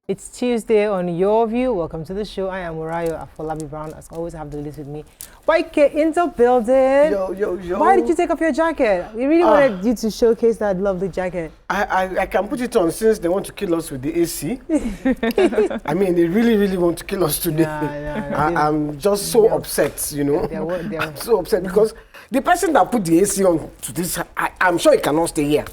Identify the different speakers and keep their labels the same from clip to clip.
Speaker 1: It's Tuesday on YourView. Welcome to the show. I am Murayo Afolabi Brown. As always, I have the list with me. YK in the building.
Speaker 2: Yo.
Speaker 1: Why did you take off your jacket? We really wanted you to showcase that lovely jacket.
Speaker 2: I can put it on since they want to kill us with the AC. I mean, they really want to kill us today. I'm just so upset, you know. I'm so upset because the person that put the AC on to this, I'm sure he cannot stay here.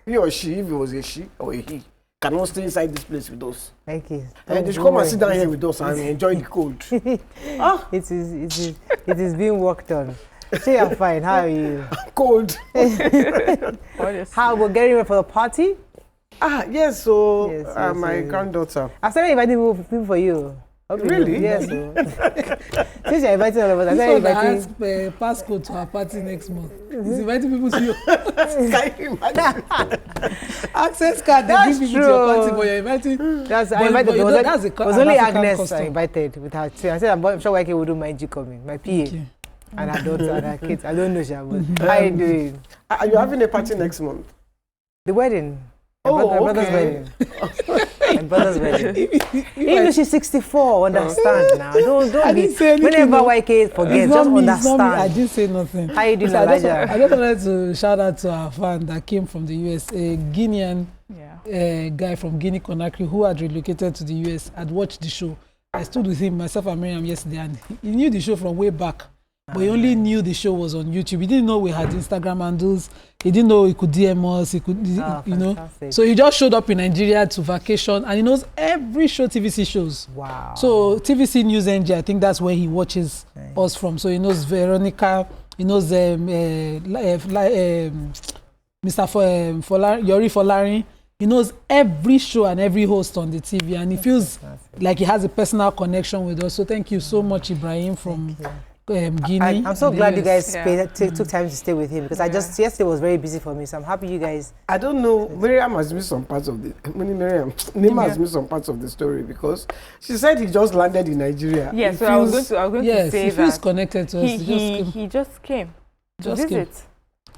Speaker 2: He or she, if it was a she or a he, cannot stay inside this place with us.
Speaker 1: Thank you.
Speaker 2: And they should come and sit down here with us and enjoy the cold.
Speaker 1: It is being worked on. Say I'm fine. How are you?
Speaker 2: Cold.
Speaker 1: How we're getting ready for the party?
Speaker 2: Yes. So my granddaughter.
Speaker 1: I started inviting people for you.
Speaker 2: Really?
Speaker 1: Yes. Since you're inviting all of us, I started inviting.
Speaker 3: Passcode to our party next month. He's inviting people to you.
Speaker 2: Can you imagine?
Speaker 3: Access card, they give people to your party, but you're inviting.
Speaker 1: I invited. It was only Agnes
Speaker 3: custom.
Speaker 1: I invited with her too. I said, I'm sure YK will do mind you coming. My PA and her daughter and her kids. I don't know, Shabba. How are you doing?
Speaker 2: Are you having a party next month?
Speaker 1: The wedding. My brother's wedding. My brother's wedding. Even though she's 64, understand now. Don't be. Whenever YK forgets, just understand.
Speaker 3: I didn't say nothing.
Speaker 1: How you doing, Elijah?
Speaker 3: I just wanted to shout out to our fan that came from the US, a Guinean guy from Guinea Conakry who had relocated to the US. I'd watched the show. I stood with him, myself and Miriam yesterday, and he knew the show from way back. But he only knew the show was on YouTube. He didn't know we had Instagram handles. He didn't know he could DM us. He could, you know. So he just showed up in Nigeria to vacation, and he knows every show TVC shows.
Speaker 1: Wow.
Speaker 3: So TVC News NG, I think that's where he watches us from. So he knows Veronica. He knows Mr. Yori Folari. He knows every show and every host on the TV, and he feels like he has a personal connection with us. So thank you so much, Ibrahim from Guinea.
Speaker 1: I'm so glad you guys took time to stay with him because yesterday was very busy for me. So I'm happy you guys.
Speaker 2: I don't know. Miriam has missed some parts of the. Nima has missed some parts of the story because she said he just landed in Nigeria.
Speaker 4: Yes, so I was going to say
Speaker 3: he feels connected to us.
Speaker 4: He just came to visit.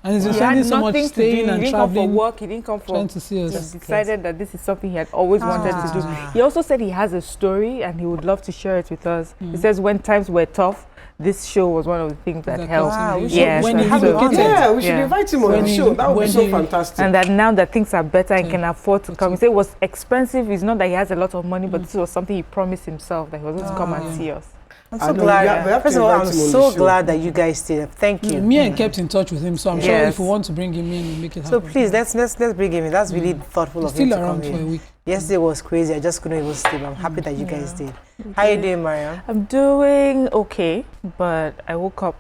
Speaker 3: And he's spending so much staying and traveling.
Speaker 4: He didn't come for work. He didn't come for
Speaker 3: trying to see us.
Speaker 4: He decided that this is something he had always wanted to do. He also said he has a story and he would love to share it with us. He says when times were tough, this show was one of the things that helped.
Speaker 1: Wow,
Speaker 4: yes,
Speaker 3: when
Speaker 2: we should invite him on the show. That would be so fantastic.
Speaker 4: And that now that things are better, he can afford to come. He said it was expensive. It's not that he has a lot of money, but this was something he promised himself that he was going to come and see us.
Speaker 1: I'm so glad. First of all, I'm so glad that you guys stayed. Thank you.
Speaker 3: Me and kept in touch with him, so I'm sure if we want to bring him in, we'll make it happen.
Speaker 1: So please, let's bring him in. That's really thoughtful of him to come in. For a week. Yesterday was crazy. I just couldn't even sleep. I'm happy that you guys did. How are you doing, Mariam?
Speaker 4: I'm doing okay, but I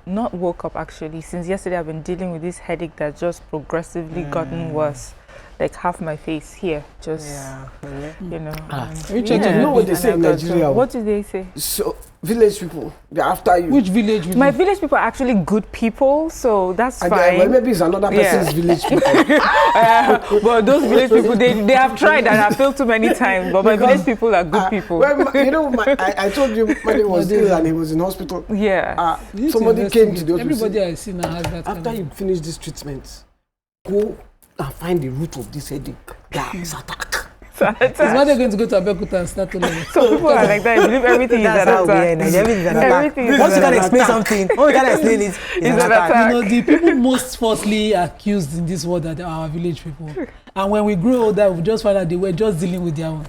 Speaker 4: not woke up actually. Since yesterday, I've been dealing with this headache that's just progressively gotten worse. Like half my face here, just you know.
Speaker 2: You know what they say in Nigeria?
Speaker 4: What do they say?
Speaker 2: So village people, they're after you.
Speaker 3: Which village?
Speaker 4: My village people are actually good people, so that's fine.
Speaker 2: Well, maybe it's another person's village people.
Speaker 4: But those village people, they have tried and have failed too many times. But my village people are good people.
Speaker 2: Well, you know, I told you when he was ill and he was in hospital.
Speaker 4: Yeah.
Speaker 2: Somebody came to the hospital.
Speaker 3: Everybody I see now has that.
Speaker 2: After you finish this treatment, go and find the root of this headache. It's attack.
Speaker 3: It's why they're going to go to Abeokuta and start to learn.
Speaker 4: So people are like that. I believe everything is an attack.
Speaker 1: Everything is an attack. Once you can explain something, once you can explain it, it's an attack.
Speaker 3: You know, the people most falsely accused in this world are our village people. And when we grow older, we just find out they were just dealing with their own.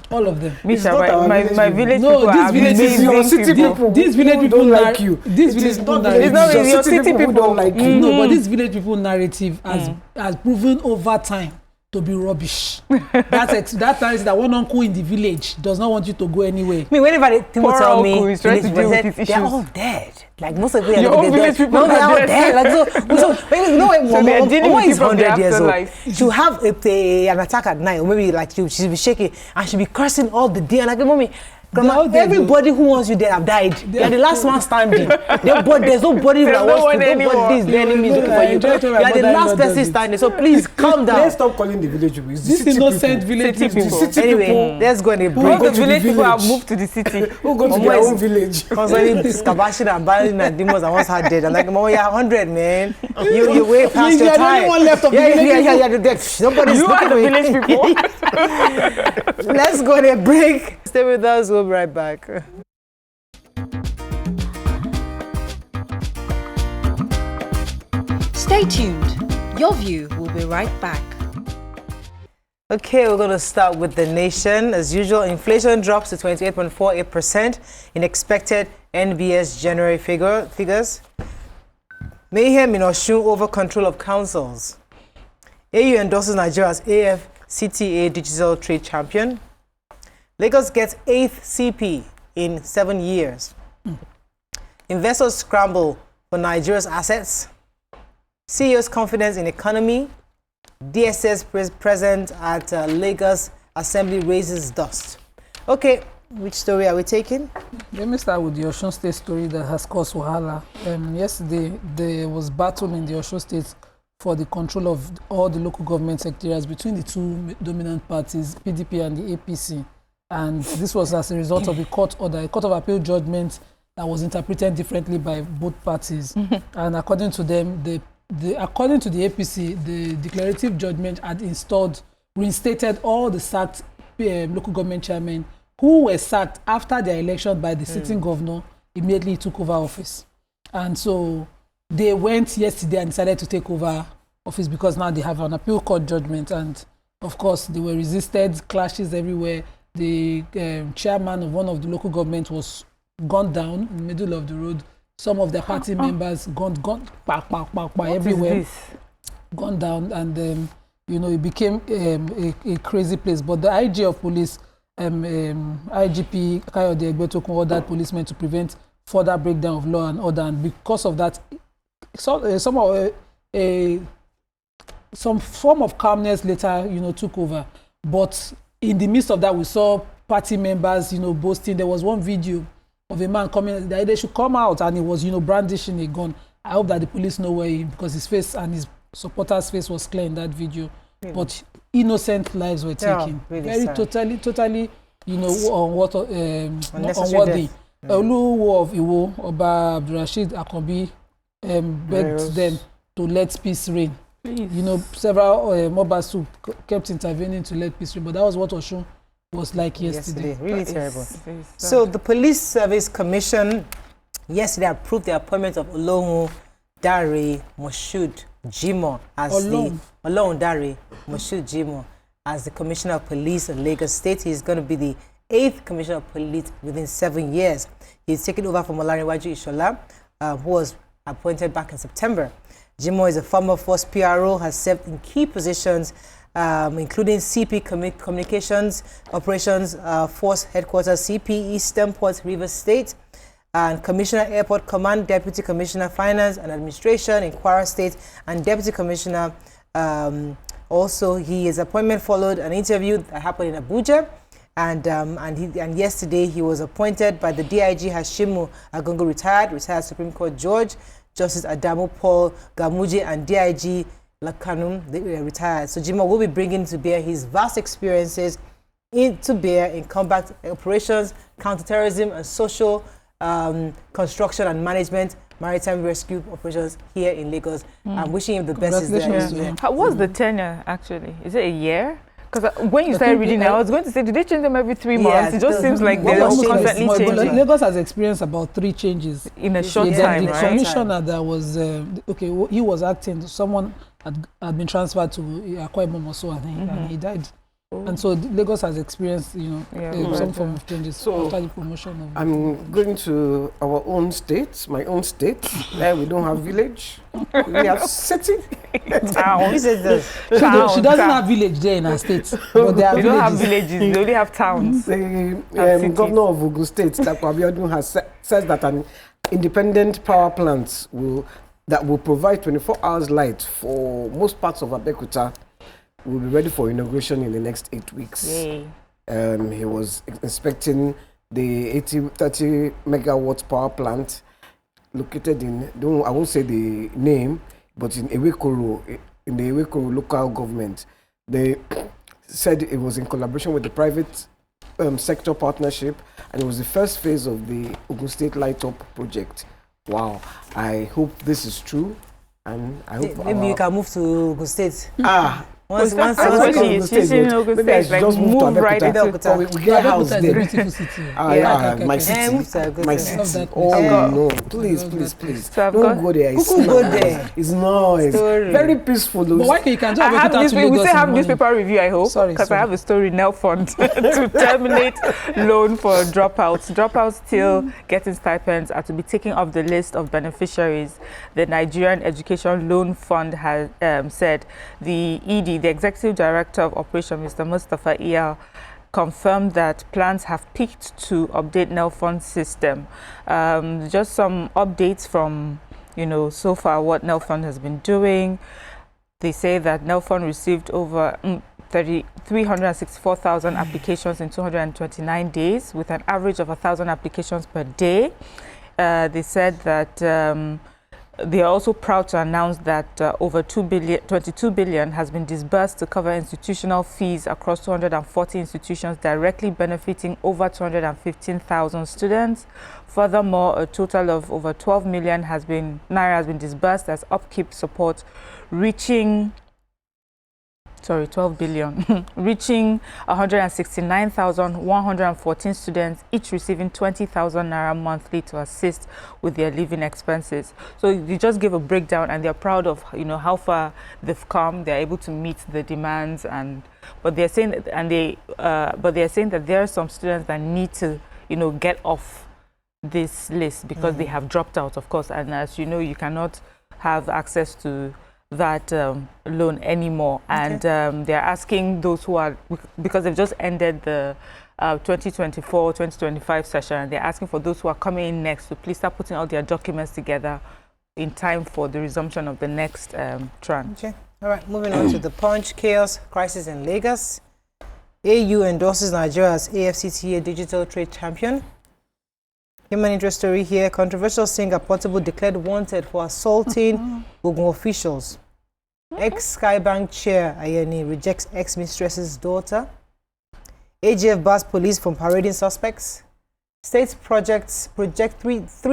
Speaker 3: All of them.
Speaker 4: Misha, my village people are
Speaker 2: amazing people.
Speaker 3: These village people
Speaker 2: don't like you.
Speaker 3: These village people narrative.
Speaker 4: It's not really your city people
Speaker 2: don't like you.
Speaker 3: No, but this village people narrative has proven over time to be rubbish. That time that one uncle in the village does not want you to go anywhere.
Speaker 1: I mean, whenever people tell me
Speaker 4: they're
Speaker 1: all dead. Like most of the
Speaker 4: your own village people
Speaker 1: they're all dead. Like Mama is 100 years old. She'll have an attack at night, or maybe like she'll be shaking and she'll be cursing all the day. And like, mommy, Grandma, everybody who wants you there have died. You're the last man standing. There's nobody that wants to. Nobody's the enemy looking for you. You're the last person standing. So please calm down.
Speaker 2: Let's stop calling the village people.
Speaker 3: This innocent village people.
Speaker 1: Anyway, let's go in a break.
Speaker 4: The village people have moved to the city.
Speaker 2: Who go to their own village?
Speaker 1: Concerning Skabashin and Balin and demons I once had dead. I'm like, Mama, you're 100, man. You way past your time.
Speaker 3: Anyone left of the
Speaker 1: village. Nobody's looking for
Speaker 4: village people.
Speaker 1: Let's go in a break. Stay with us. We'll be right back.
Speaker 5: Stay tuned. Your View will be right back.
Speaker 1: Okay, we're going to start with the nation. As usual, inflation drops to 28.48% in expected NBS January figures. Mayhem in Osun over control of councils. AU endorses Nigeria's AfCFTA Digital Trade Champion. Lagos gets 8th CP in 7 years. Investors scramble for Nigeria's assets. CEO's confidence in economy. DSS present at Lagos Assembly raises dust. Okay, which story are we taking?
Speaker 3: Let me start with the Osun State story that has caused wahala. Yesterday, there was battle in the Osun State for the control of all the local government secretariats between the two dominant parties, PDP and the APC. And this was as a result of a court order, a court of appeal judgment that was interpreted differently by both parties. And according to them, according to the APC, the declarative judgment had reinstated all the sacked local government chairmen who were sacked after their election by the sitting governor immediately took over office. And so they went yesterday and decided to take over office because now they have an appeal court judgment. And of course, they were resisted, clashes everywhere. The chairman of one of the local government was gunned down in the middle of the road. Some of their party members gunned everywhere, gunned down, and it became a crazy place. But the IG of police, IGP Kayode Egbetokun, ordered policemen to prevent further breakdown of law and order, and because of that, some form of calmness later, took over. But in the midst of that, we saw party members, boasting. There was one video of a man coming that they should come out, and he was, brandishing a gun. I hope that the police know where he, because his face and his supporters' face was clear in that video. Really? But innocent lives were taken. Really very sad. totally, unworthy. Oluwo of Iwo, Oba Abdurrashid Akanbi, begged them to let peace reign. Please. Several Mobas who kept intervening to let peace reign, but that was what Osun was like yesterday.
Speaker 1: Really terrible. So the Police Service Commission yesterday approved the appointment of Olorun Dare Moshood Jimoh as Olorun Dare Moshood Jimoh as the Commissioner of Police in Lagos State. He's going to be the 8th Commissioner of Police within 7 years. He's taken over from Olarinwaju Ishola, who was appointed back in September. Jimoh is a former Force PRO, has served in key positions, including CP Communications Operations Force Headquarters, CP Eastern Port Rivers State, and Commissioner Airport Command, Deputy Commissioner Finance and Administration in Kwara State, and Deputy Commissioner. Also, his appointment followed an interview that happened in Abuja, and yesterday he was appointed by the DIG Hashimu Agongo retired Supreme Court Judge, Justice Adamu Paul Gamuji, and DIG Lakanum, they were retired. So Jimoh will be bringing to bear his vast experiences in combat operations, counterterrorism, and social construction and management, maritime rescue operations here in Lagos. I'm wishing him the best.
Speaker 4: What's the tenure actually? Is it a year? Because when you started reading, I was going to say, do they change them every 3 months? It just seems like they're constantly changing.
Speaker 3: Lagos has experienced about 3 changes
Speaker 4: in a short time,
Speaker 3: right? The commissioner that was, he was acting, someone had been transferred to Akwa Ibom also, and he died. And so Lagos has experienced, some form of changes after the promotion of.
Speaker 2: I'm going to our own state, my own state, where we don't have village. We have city.
Speaker 4: Town.
Speaker 3: She doesn't have village there in her state. But they
Speaker 4: don't have villages. They only have towns.
Speaker 2: The governor of Ogun State, Dapo Abiodun, has said that an independent power plant will provide 24 hours light for most parts of Abeokuta will be ready for inauguration in the next 8 weeks. He was inspecting the 30 megawatt power plant located in, I won't say the name, but in Ewekoro, in the Ewekoro local government. They said it was in collaboration with the private sector partnership, and it was the first phase of the Ogun State Light Up project. Wow, I hope this is true, and I hope
Speaker 1: maybe you can move to Ogun State.
Speaker 4: Once she's in Ogun State, like move right into
Speaker 2: we get a house there.
Speaker 3: Beautiful city.
Speaker 2: My city. My city. Oh no, please.
Speaker 4: So
Speaker 2: don't go there. It's nice. It's nice. Very peaceful.
Speaker 3: But why can you can't
Speaker 4: I have
Speaker 3: just
Speaker 4: we still have newspaper review, I hope, because I have a story now fund to terminate loan for dropouts. Dropouts still getting stipends are to be taken off the list of beneficiaries. The Nigerian Education Loan Fund has said. The ED, the Executive Director of Operations, Mr. Mustafa Iyal, confirmed that plans have peaked to update NELFund system. Just some updates from, so far what NELFund has been doing. They say that NELFund received over 364,000 applications in 229 days, with an average of 1,000 applications per day. They said that they are also proud to announce that over 22 billion has been disbursed to cover institutional fees across 240 institutions, directly benefiting over 215,000 students. Furthermore, a total of over 12 million naira has been disbursed as upkeep support, reaching 12 billion, reaching 169,114 students, each receiving 20,000 naira monthly to assist with their living expenses. So they just give a breakdown, and they're proud of how far they've come. They're able to meet the demands, but they're saying that, there are some students that need to get off this list because they have dropped out, of course. And as you know, you cannot have access to that loan anymore. And they're asking those who are, because they've just ended the 2024-2025 session, and they're asking for those who are coming in next to please start putting all their documents together in time for the resumption of the next tranche.
Speaker 1: Okay. All right, moving on to the Punch. Chaos crisis in Lagos. AU endorses Nigeria as AFCTA digital trade champion. Human interest story here. Controversial singer Portable declared wanted for assaulting Ogun officials. Ex-Skybank chair Ayeni rejects ex-mistress's daughter. AGF bars police from parading suspects. States project 3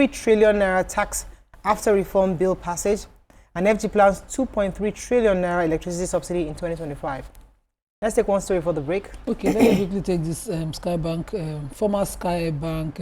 Speaker 1: trillion naira tax after reform bill passage. And FG plans 2.3 trillion naira electricity subsidy in 2025. Let's take one story for the break.
Speaker 3: Okay, let me quickly take this Skybank, former Skybank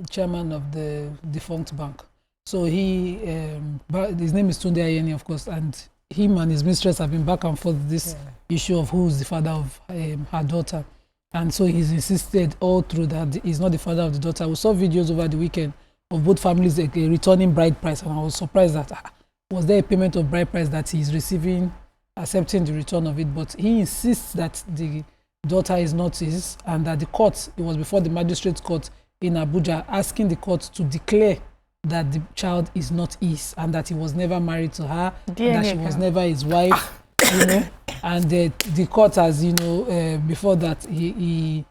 Speaker 3: chairman of the defunct bank. So he, his name is Tunde Ayeni, of course, and him and his mistress have been back and forth this issue of who's the father of her daughter. And so he's insisted all through that he's not the father of the daughter. We saw videos over the weekend of both families returning bride price, and I was surprised that was there a payment of bride price that he's receiving, accepting the return of it. But he insists that the daughter is not his, and that the court, it was before the magistrate court in Abuja, asking the court to declare that the child is not his, and that he was never married to her, and that she was never his wife, and the court has, before that, he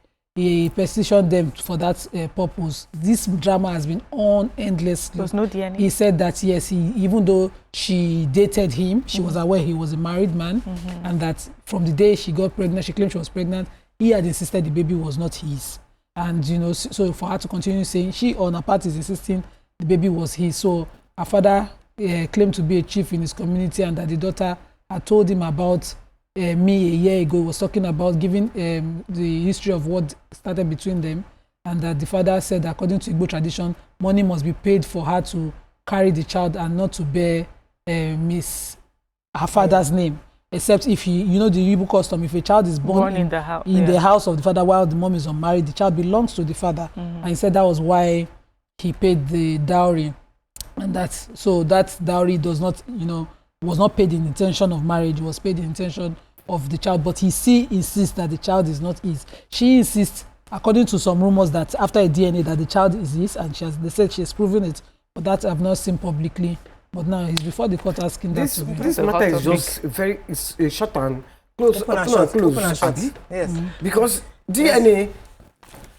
Speaker 3: petitioned them for that purpose. This drama has been on endlessly.
Speaker 4: There was no DNA.
Speaker 3: He said that yes, even though she dated him, she was aware he was a married man, and that from the day she got pregnant, she claimed she was pregnant, he had insisted the baby was not his. And so for her to continue saying, she on her part is insisting the baby was his. So her father claimed to be a chief in his community, and that the daughter had told him about me a year ago. He was talking about giving the history of what started between them, and that the father said that according to Igbo tradition, money must be paid for her to carry the child and not to bear her father's name, except if the Igbo custom, if a child is born in the house of the father while the mom is unmarried, the child belongs to the father. And he said that was why he paid the dowry, and that dowry does not, was not paid in intention of marriage, it was paid in intention of the child. But he still insists that the child is not his. She insists, according to some rumors, that after a DNA that the child is his, and they said she has proven it, but that I've not seen publicly. But now he's before the court asking that to be.
Speaker 2: This matter is just it's short and close.
Speaker 1: Open and short.
Speaker 2: Yes. Because DNA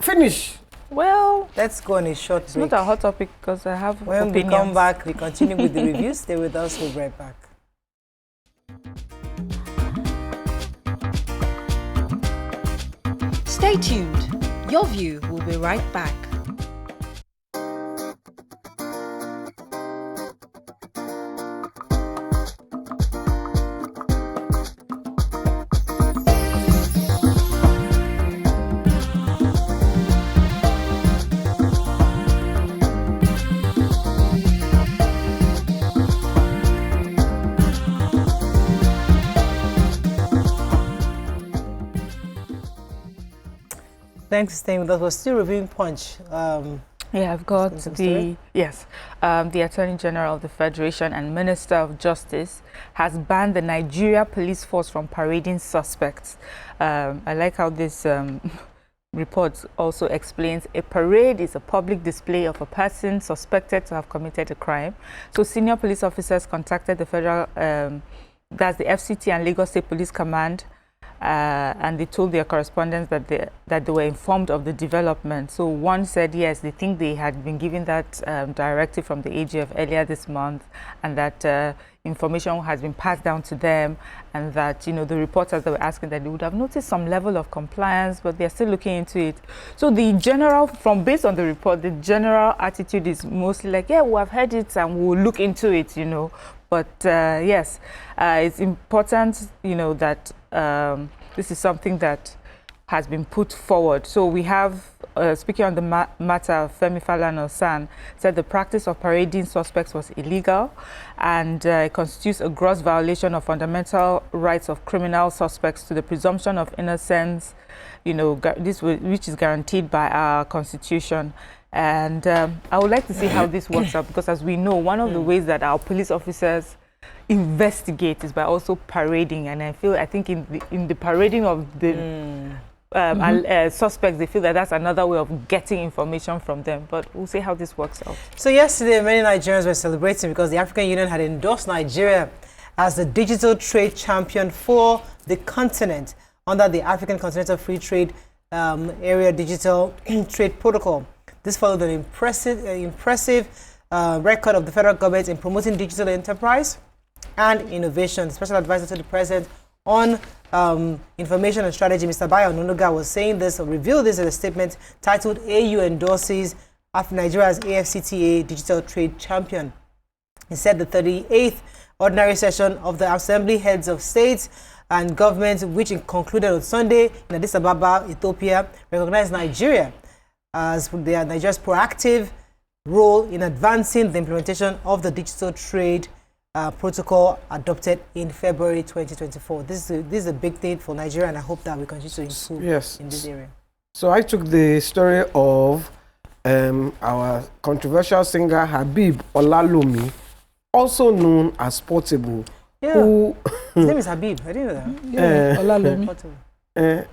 Speaker 2: Finish.
Speaker 4: Well,
Speaker 1: let's go on a short break.
Speaker 4: It's not a hot topic because I have
Speaker 1: When
Speaker 4: opinions.
Speaker 1: we come back, we continue with the reviews. Stay with us. We'll be right back.
Speaker 5: Stay tuned. Your View will be right back.
Speaker 1: Thanks for staying with us. We're still reviewing Punch.
Speaker 4: Yeah, I've got the Attorney General of the Federation and Minister of Justice has banned the Nigeria police force from parading suspects. I like how this report also explains a parade is a public display of a person suspected to have committed a crime. So senior police officers contacted the federal, that's the FCT and Lagos State Police Command, and they told their correspondents that they were informed of the development. So one said yes, they think they had been given that directive from the AGF earlier this month, and that information has been passed down to them, and that the reporters that were asking that they would have noticed some level of compliance, but they're still looking into it. So the general, based on the report, the general attitude is mostly like, yeah, we have heard it and we'll look into it, But yes, it's important, that this is something that has been put forward. So we have, speaking on the matter, Femi Falana-Osun said the practice of parading suspects was illegal and it constitutes a gross violation of fundamental rights of criminal suspects to the presumption of innocence, which is guaranteed by our Constitution. And I would like to see how this works out, because as we know, one of the ways that our police officers investigate is by also parading, and I think in the parading of the suspects, they feel that that's another way of getting information from them. But we'll see how this works out.
Speaker 1: So yesterday, many Nigerians were celebrating because the African Union had endorsed Nigeria as the digital trade champion for the continent under the African Continental Free Trade Area Digital Trade Protocol. This followed an impressive record of the federal government in promoting digital enterprise and innovation. The special advisor to the president on information and strategy, Mr. Bayo Onunuga, was saying this, or revealed this in a statement titled AU endorses Nigeria's AFCTA digital trade champion. He said the 38th ordinary session of the Assembly Heads of States and Governments, which concluded on Sunday in Addis Ababa, Ethiopia, recognized Nigeria as Nigeria's proactive role in advancing the implementation of the digital trade protocol adopted in February 2024. This is a big thing for Nigeria, and I hope that we continue to improve in this area.
Speaker 2: So I took the story of our controversial singer Habib Olalumi, also known as Portable.
Speaker 1: Yeah.
Speaker 2: Who
Speaker 1: his name is Habib. I didn't know that.
Speaker 3: Yeah, Olalumi.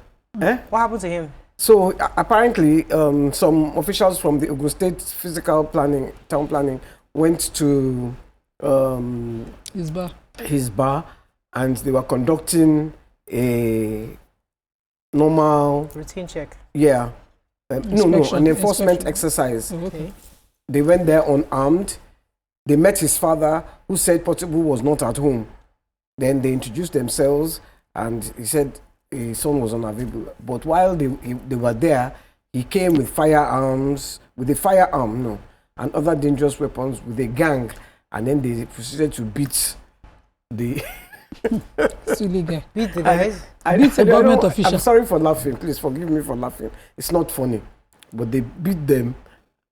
Speaker 1: What happened to him?
Speaker 2: So apparently, some officials from the Ogun State Physical Planning, Town Planning, went to his bar, and they were conducting a normal
Speaker 1: routine check.
Speaker 2: Yeah, an enforcement exercise.
Speaker 1: Okay.
Speaker 2: They went there unarmed. They met his father, who said Portable was not at home. Then they introduced themselves, and he said his son was unavailable. But while they were there, he came with firearms, and other dangerous weapons with a gang, and then they proceeded to beat the
Speaker 3: silly guy.
Speaker 1: Beat the guys.
Speaker 3: Beat a government official.
Speaker 2: I'm sorry for laughing. Please forgive me for laughing. It's not funny, but they beat them.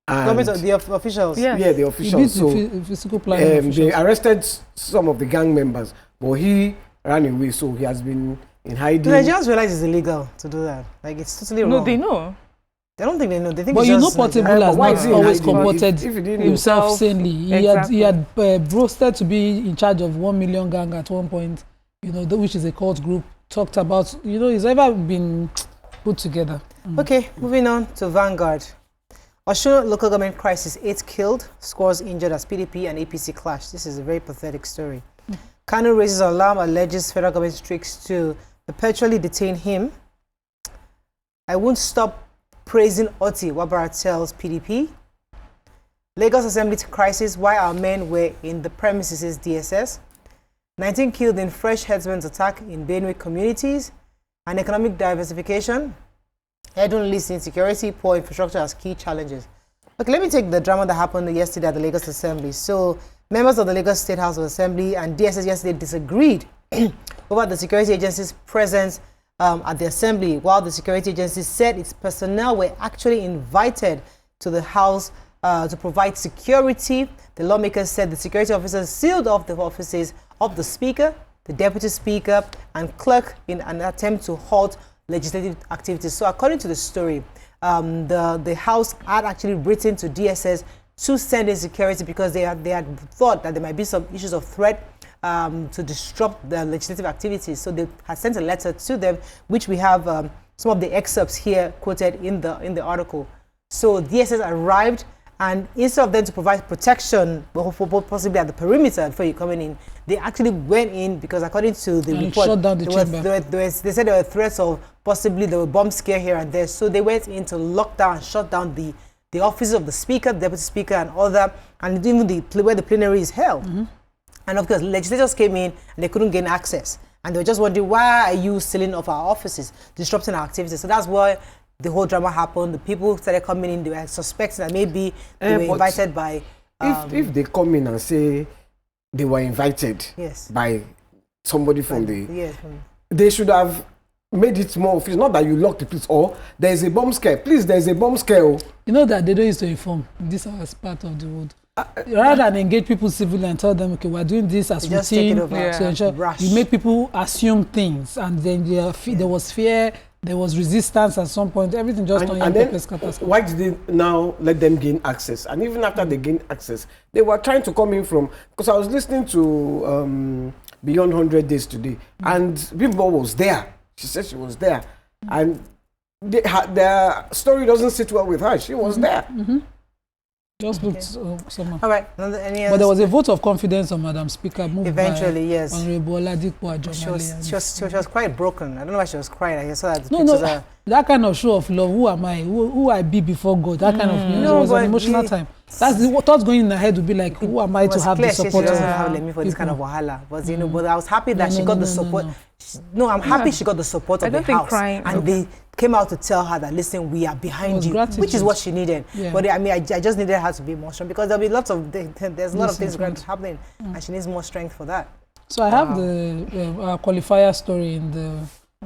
Speaker 1: The officials.
Speaker 2: Yeah, the officials.
Speaker 3: So physical planning
Speaker 2: they arrested some of the gang members, but he ran away. So he has been in hiding.
Speaker 1: Do Nigerians realize it's illegal to do that? Like, it's totally wrong.
Speaker 4: No, they know.
Speaker 1: They don't think they know. They think.
Speaker 3: But Portable has not always comported
Speaker 2: if
Speaker 3: himself sanely. He had boasted to be in charge of 1 million gang at one point. Which is a cult group. Talked about. He's ever been put together.
Speaker 1: Okay, moving on to Vanguard. Osun local government crisis: 8 killed, scores injured as PDP and APC clash. This is a very pathetic story. Kanu raises alarm, alleges federal government seeks to perpetually detain him. I won't stop praising Oti, Wabara tells PDP. Lagos Assembly crisis, why our men were in the premises, DSS. 19 killed in fresh herdsmen's attack in Benue communities. And economic diversification. Edun lists insecurity, poor infrastructure as key challenges. Okay, let me take the drama that happened yesterday at the Lagos Assembly. So, members of the Lagos State House of Assembly and DSS yesterday disagreed over the security agency's presence at the Assembly, while the security agency said its personnel were actually invited to the House to provide security. The lawmakers said the security officers sealed off the offices of the Speaker, the Deputy Speaker, and Clerk in an attempt to halt legislative activities. So according to the story, the House had actually written to DSS to send in security because they had thought that there might be some issues of threat to disrupt the legislative activities. So they had sent a letter to them, which we have some of the excerpts here quoted in the article. So DSS arrived, and instead of them to provide protection, possibly at the perimeter before you coming in, they actually went in because according to the report,
Speaker 3: shut down the chamber.
Speaker 1: They said there were threats of possibly there were bomb scare here and there. So they went in to lock down and shut down the offices of the Speaker, the Deputy Speaker, and other, and even where the plenary is held. And of course, legislators came in and they couldn't gain access. And they were just wondering, why are you sealing off our offices, disrupting our activities? So that's why the whole drama happened. The people started coming in, they were suspecting that maybe they were invited by...
Speaker 2: if they come in and say they were invited by somebody from they should have made it more official. Not that you lock the place or there is a bomb scare. Please, there is a bomb scare.
Speaker 3: You know that they don't used to inform. This is part of the world. Rather than engage people civilly and tell them, okay, we're doing this as routine to ensure, you make people assume things, and then there was fear, there was resistance at some point, everything just on your paper scatters.
Speaker 2: Why did they now let them gain access? And even after they gained access, they were trying to come in from, because I was listening to Beyond 100 Days today, and Bimbo was there. She said she was there. And their story doesn't sit well with her. She was there.
Speaker 3: Just looked somehow.
Speaker 1: All right.
Speaker 3: But there was a vote of confidence on Madam Speaker.
Speaker 1: Eventually, yes.
Speaker 3: Honorable Oladipo
Speaker 1: She was quite broken. I don't know why she was crying. I saw that.
Speaker 3: No, that kind of show of love. Who am I? Who I be before God? That kind of thing. It was an emotional time. That's the thoughts going in her head would be like, who am I to have the support?
Speaker 1: She doesn't have me for this kind of wahala. But you know, but I was happy that she got the support. No, I'm happy she got the support of the House. And they came out to tell her that, listen, we are behind you, which is what she needed. But I mean, I just needed her to be more strong because there'll be lots of there's a lot of things going to happen, and she needs more strength for that.
Speaker 3: So I have the qualifier story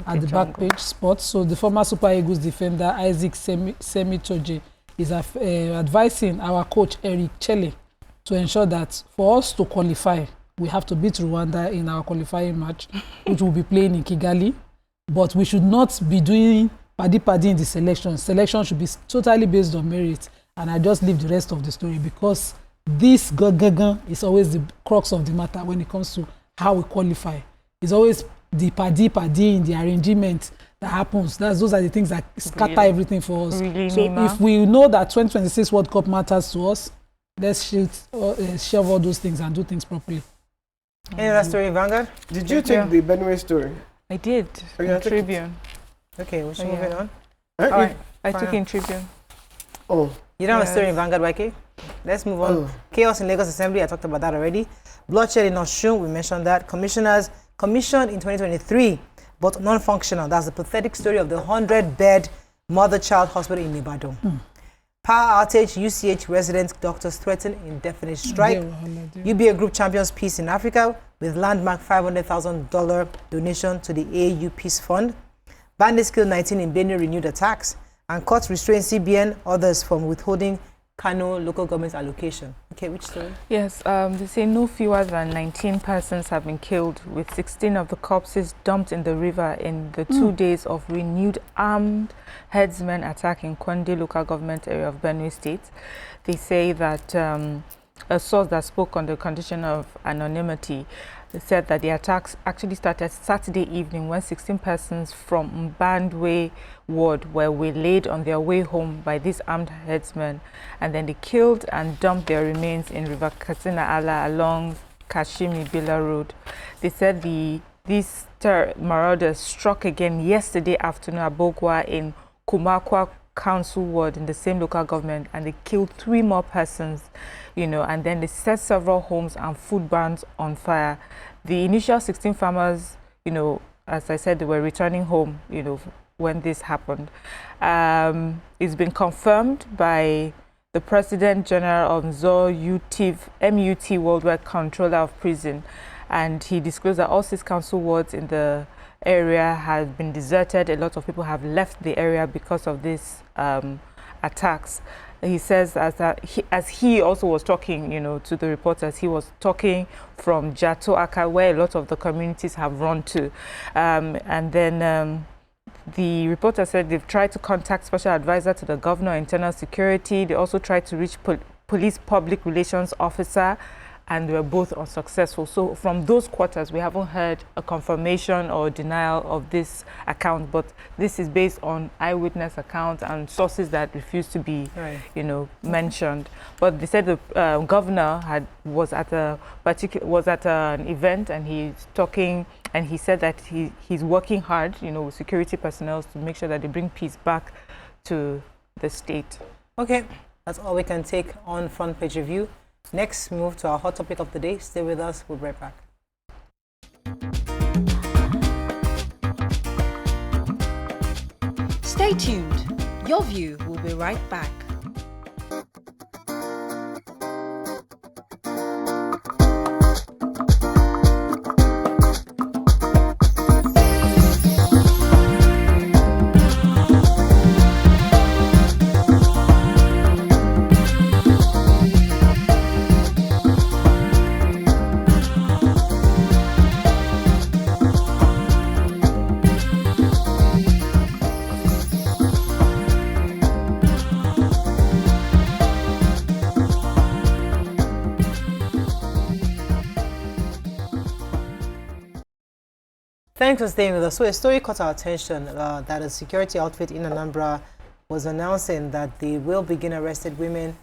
Speaker 3: at the back page spot. So the former Super Eagles defender Isaac Semitoje is advising our coach Eric Chelle to ensure that for us to qualify, we have to beat Rwanda in our qualifying match, which will be playing in Kigali. But we should not be doing paddy in the selection. Selection should be totally based on merit. And I just leave the rest of the story because this is always the crux of the matter when it comes to how we qualify. It's always the paddy in the arrangement that happens. Those are the things that scatter everything for us. So if we know that 2026 World Cup matters to us, let's shove all those things and do things properly.
Speaker 1: Any other story, Vanguard?
Speaker 2: Did you take the Benue story?
Speaker 4: I did. Tribune.
Speaker 1: Okay, we should move on.
Speaker 4: All right. I took in Tribune.
Speaker 1: Oh. You don't have a story in Vanguard, YK? Let's move on. Chaos in Lagos Assembly, I talked about that already. Bloodshed in Osun, we mentioned that. Commissioned in 2023, but non-functional. That's the pathetic story of the 100-bed mother-child hospital in Ibadan. Power outage, UCH residents, doctors threaten indefinite strike. UBA Group champions peace in Africa with landmark $500,000 donation to the AU Peace Fund. Bandits killed 19 in Benue, renewed attacks. And courts restrain CBN, others from withholding Kano local government allocation. Okay, which story?
Speaker 4: Yes, they say no fewer than 19 persons have been killed, with 16 of the corpses dumped in the river in the 2 days of renewed armed herdsmen attack in Kwande local government area of Benue State. They say that a source that spoke on the condition of anonymity said that the attacks actually started Saturday evening when 16 persons from Mbandwe ward were waylaid on their way home by these armed herdsmen, and then they killed and dumped their remains in River Katsina Ala along Kashimi Bila Road. They said these marauders struck again yesterday afternoon at Bogwa in Kumakwa council ward in the same local government, and they killed 3 more persons, you know, and then they set several homes and food barns on fire. The initial 16 farmers, you know, as I said, they were returning home, you know, when this happened. It's been confirmed by the President General of MUT Worldwide Controller of Prison, and he disclosed that all 6 council wards in the area have been deserted. A lot of people have left the area because of these attacks. He says as he also was talking, you know, to the reporters, he was talking from Jato Aka, where a lot of the communities have run to. And then the reporter said they've tried to contact Special Advisor to the Governor of Internal Security. They also tried to reach Police Public Relations Officer, and they were both unsuccessful. So from those quarters, we haven't heard a confirmation or denial of this account, but this is based on eyewitness accounts and sources that refuse to be, you know, mentioned. But they said the governor was at an event, and he's talking, and he said that he's working hard, you know, with security personnel to make sure that they bring peace back to the state.
Speaker 1: Okay, that's all we can take on Front Page Review. Next, move to our hot topic of the day. Stay with us. We'll be right back.
Speaker 5: Stay tuned. Your View will be right back.
Speaker 1: Thanks for staying with us. So a story caught our attention that a security outfit in Anambra was announcing that they will begin arresting women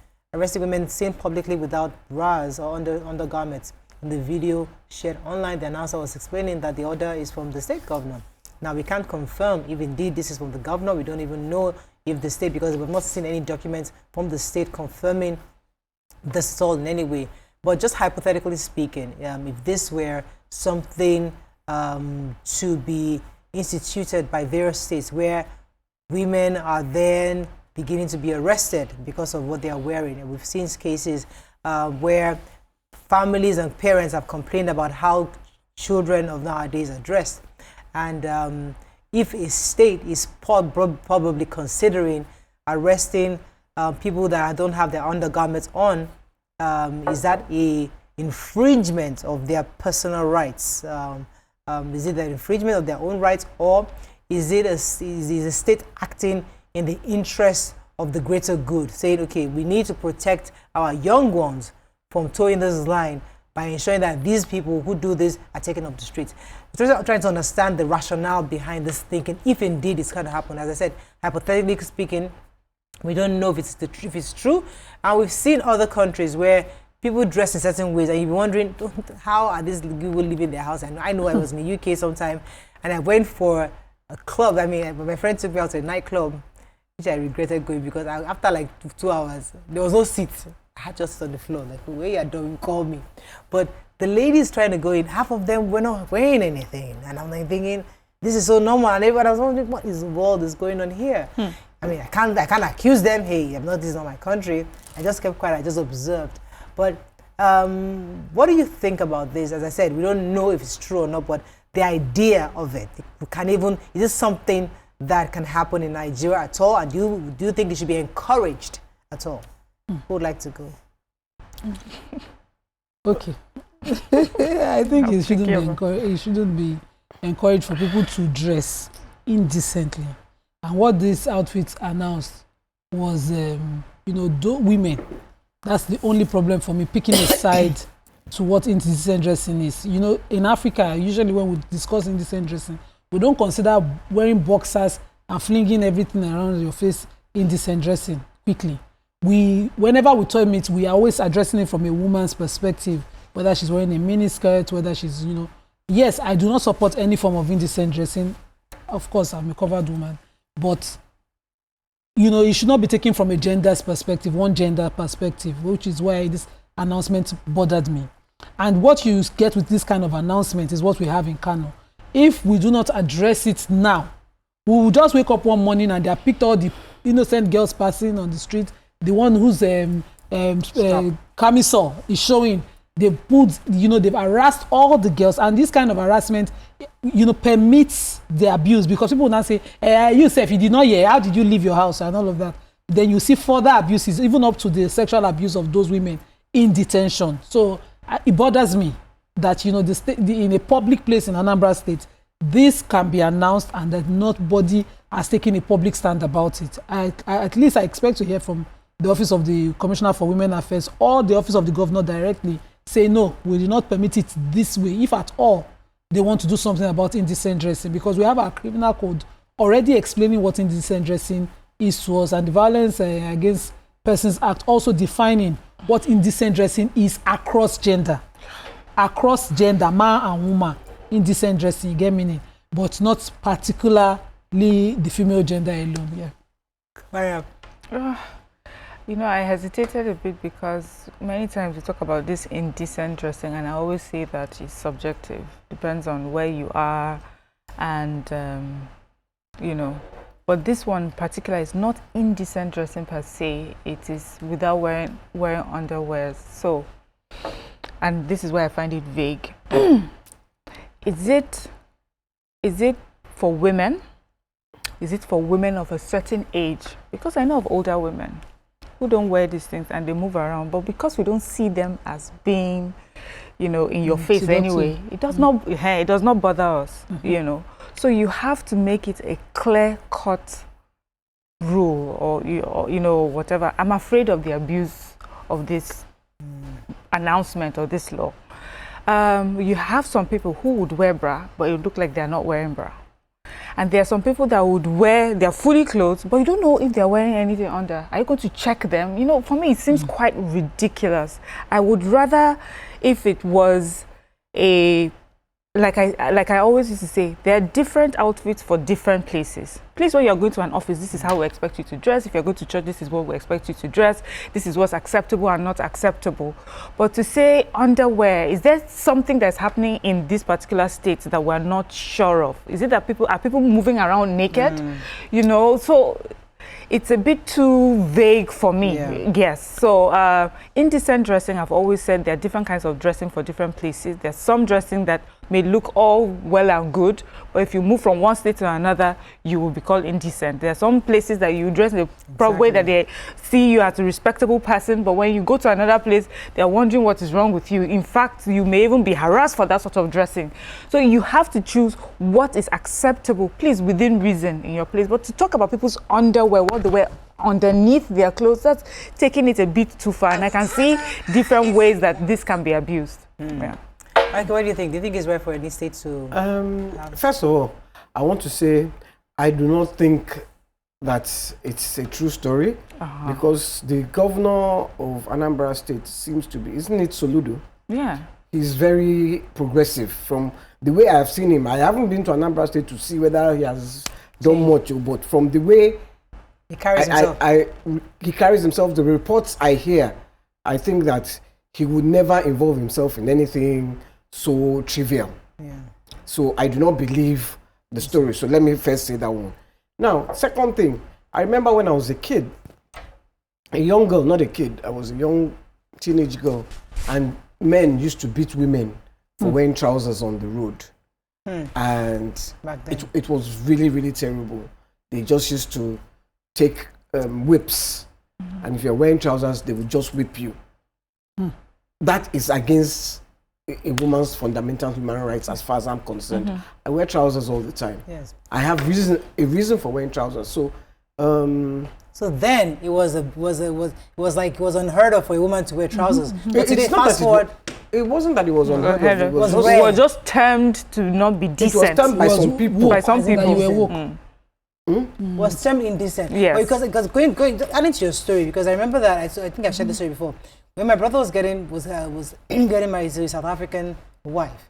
Speaker 1: seen publicly without bras or undergarments. In the video shared online, the announcer was explaining that the order is from the state governor. Now, we can't confirm if indeed this is from the governor. We don't even know if the state, because we've not seen any documents from the state confirming this at all in any way. But just hypothetically speaking, if this were something to be instituted by various states where women are then beginning to be arrested because of what they are wearing. And we've seen cases where families and parents have complained about how children of nowadays are dressed. And if a state is probably considering arresting people that don't have their undergarments on, is that an infringement of their personal rights? Is it an infringement of their own rights, or is it a state acting in the interest of the greater good, saying, okay, we need to protect our young ones from towing this line by ensuring that these people who do this are taken off the streets? I'm trying to understand the rationale behind this thinking, if indeed it's going to happen. As I said, hypothetically speaking, we don't know if it's true. And we've seen other countries where people dress in certain ways, and you're wondering, how are these people living their house? And I know I was in the UK sometime, and I went for a club. I mean, my friend took me out to a nightclub, which I regretted going, because after like 2 hours, there was no seats. I had just on the floor, like, where you don't call me. But the ladies trying to go in, half of them were not wearing anything. And I'm like thinking, this is so normal. And everybody was wondering, what is the world is going on here? I mean, I can't accuse them. Hey, this is not my country. I just kept quiet. I just observed. But what do you think about this? As I said, we don't know if it's true or not, but the idea of it, is this something that can happen in Nigeria at all? And do you think it should be encouraged at all? Who would like to go?
Speaker 3: Okay. I think it shouldn't be encouraged for people to dress indecently. And what this outfit announced was, women. That's the only problem for me, picking a side to what indecent dressing is. You know, in Africa, usually when we discuss indecent dressing, we don't consider wearing boxers and flinging everything around your face indecent dressing quickly. Whenever we talk it, we are always addressing it from a woman's perspective, whether she's wearing a miniskirt, whether she's, Yes, I do not support any form of indecent dressing. Of course, I'm a covered woman. But you know, it should not be taken from a gender's perspective, one gender perspective, which is why this announcement bothered me. And what you get with this kind of announcement is what we have in Kano. If we do not address it now, we will just wake up one morning and they have picked all the innocent girls passing on the street, the one whose camisole is showing. They put, you know, they've harassed all the girls, and this kind of harassment, you know, permits the abuse, because people will now say, you said, if you did not hear, how did you leave your house and all of that? Then you see further abuses, even up to the sexual abuse of those women in detention. So it bothers me that, you know, in a public place in Anambra State, this can be announced and that nobody has taken a public stand about it. At least I expect to hear from the Office of the Commissioner for Women Affairs or the Office of the Governor directly say, no, we do not permit it this way, if at all they want to do something about indecent dressing, because we have our criminal code already explaining what indecent dressing is to us, and the Violence Against Persons Act also defining what indecent dressing is across gender, man and woman. Indecent dressing, you get meaning, but not particularly the female gender alone. Yeah.
Speaker 1: Mariam.
Speaker 4: You know, I hesitated a bit because many times we talk about this indecent dressing, and I always say that it's subjective. Depends on where you are, and you know. But this one in particular is not indecent dressing per se. It is without wearing underwear. So, and this is why I find it vague. Is it for women? Is it for women of a certain age? Because I know of older women who don't wear these things and they move around, but because we don't see them as being, you know, in your face anyway, it does not bother us, you know. So you have to make it a clear-cut rule, or you know, whatever. I'm afraid of the abuse of this announcement or this law. You have some people who would wear bra, but it would look like they're not wearing bra. And there are some people that would they're fully clothed, but you don't know if they're wearing anything under. Are you going to check them? You know, for me, it seems quite ridiculous. I would rather, if it was like I always used to say, there are different outfits for different places. Please, when you're going to an office, this is how we expect you to dress. If you're going to church, this is what we expect you to dress. This is what's acceptable and not acceptable. But to say underwear, is there something that's happening in this particular state that we're not sure of? Is it that people moving around naked? You know, so it's a bit too vague for me. Yes. So indecent dressing, I've always said there are different kinds of dressing for different places. There's some dressing that may look all well and good, but if you move from one state to another, you will be called indecent. There are some places that you dress in the proper way that they see you as a respectable person, but when you go to another place, they're wondering what is wrong with you. In fact, you may even be harassed for that sort of dressing. So you have to choose what is acceptable, please, within reason in your place. But to talk about people's underwear, what they wear underneath their clothes, that's taking it a bit too far. And I can see different ways that this can be abused. Yeah.
Speaker 1: Michael, what do you think? Do you think it's right for any state to...
Speaker 2: First of all, I want to say I do not think that it's a true story, because the governor of Anambra State seems to be, isn't it Soludo?
Speaker 4: Yeah.
Speaker 2: He's very progressive. From the way I've seen him, I haven't been to Anambra State to see whether he has done much, but from the way
Speaker 1: he carries himself,
Speaker 2: he carries himself, the reports I hear, I think that he would never involve himself in anything so trivial. So I do not believe the story. So let me first say that one. Now, second thing, I remember when I was a kid, a young girl, not a kid, I was a young teenage girl, and men used to beat women for wearing trousers on the road. And it was really, really terrible. They just used to take whips, and if you're wearing trousers, they would just whip you. That is against a woman's fundamental human rights, as far as I'm concerned. I wear trousers all the time.
Speaker 1: Yes.
Speaker 2: I have a reason for wearing trousers. So,
Speaker 1: so then it was unheard of for a woman to wear trousers. But today, fast forward,
Speaker 2: it wasn't that it was unheard of.
Speaker 4: It was just termed to not be decent.
Speaker 2: It was termed by some people.
Speaker 4: By some people.
Speaker 3: You were woke.
Speaker 1: Was termed indecent.
Speaker 4: Yes.
Speaker 1: Because going adding to your story, because I remember that I think I've shared the story before. When my brother was getting married to his South African wife,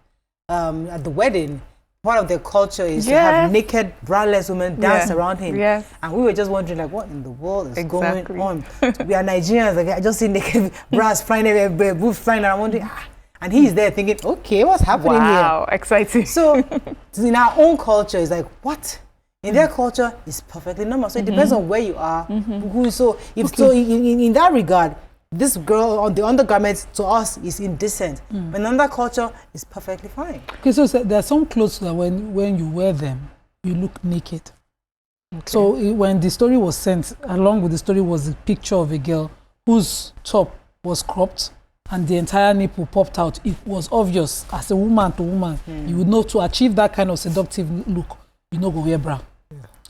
Speaker 1: at the wedding, part of their culture is to have naked, braless women dance around him.
Speaker 4: Yes.
Speaker 1: And we were just wondering, like, what in the world is going on? We are Nigerians. Like, I just see naked bras flying everywhere, boobs flying around. Wondering, and he's there thinking, okay, what's happening here?
Speaker 4: Wow, exciting.
Speaker 1: So in our own culture, it's like, what? In their culture, it's perfectly normal. So it depends on where you are. So in that regard, this girl on the undergarments to us is indecent. But in another culture, it's perfectly fine.
Speaker 3: Okay, so there are some clothes that when you wear them, you look naked. Okay. So when the story was sent, along with the story was a picture of a girl whose top was cropped and the entire nipple popped out. It was obvious as a woman to woman. You would know to achieve that kind of seductive look, you know, go wear bra.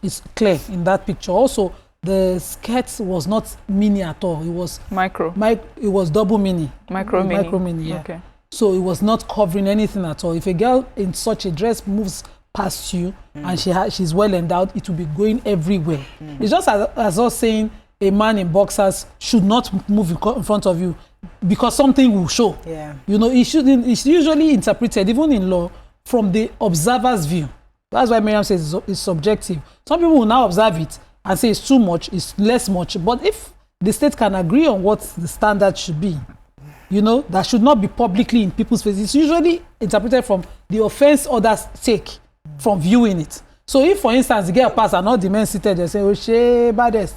Speaker 3: It's clear in that picture. Also, the skirt was not mini at all. It was
Speaker 4: micro.
Speaker 3: It was double mini.
Speaker 4: Micro
Speaker 3: mini, yeah.
Speaker 4: Okay.
Speaker 3: So it was not covering anything at all. If a girl in such a dress moves past you and she's well endowed, it will be going everywhere. It's just as us saying a man in boxers should not move in front of you because something will show.
Speaker 1: Yeah.
Speaker 3: You know, it's usually interpreted, even in law, from the observer's view. That's why Miriam says it's subjective. Some people will now observe it and say it's too much, it's less much. But if the state can agree on what the standard should be, you know, that should not be publicly in people's faces. It's usually interpreted from the offense others take from viewing it. So if, for instance, the girl pass and all the men seated there say, oh, she baddest.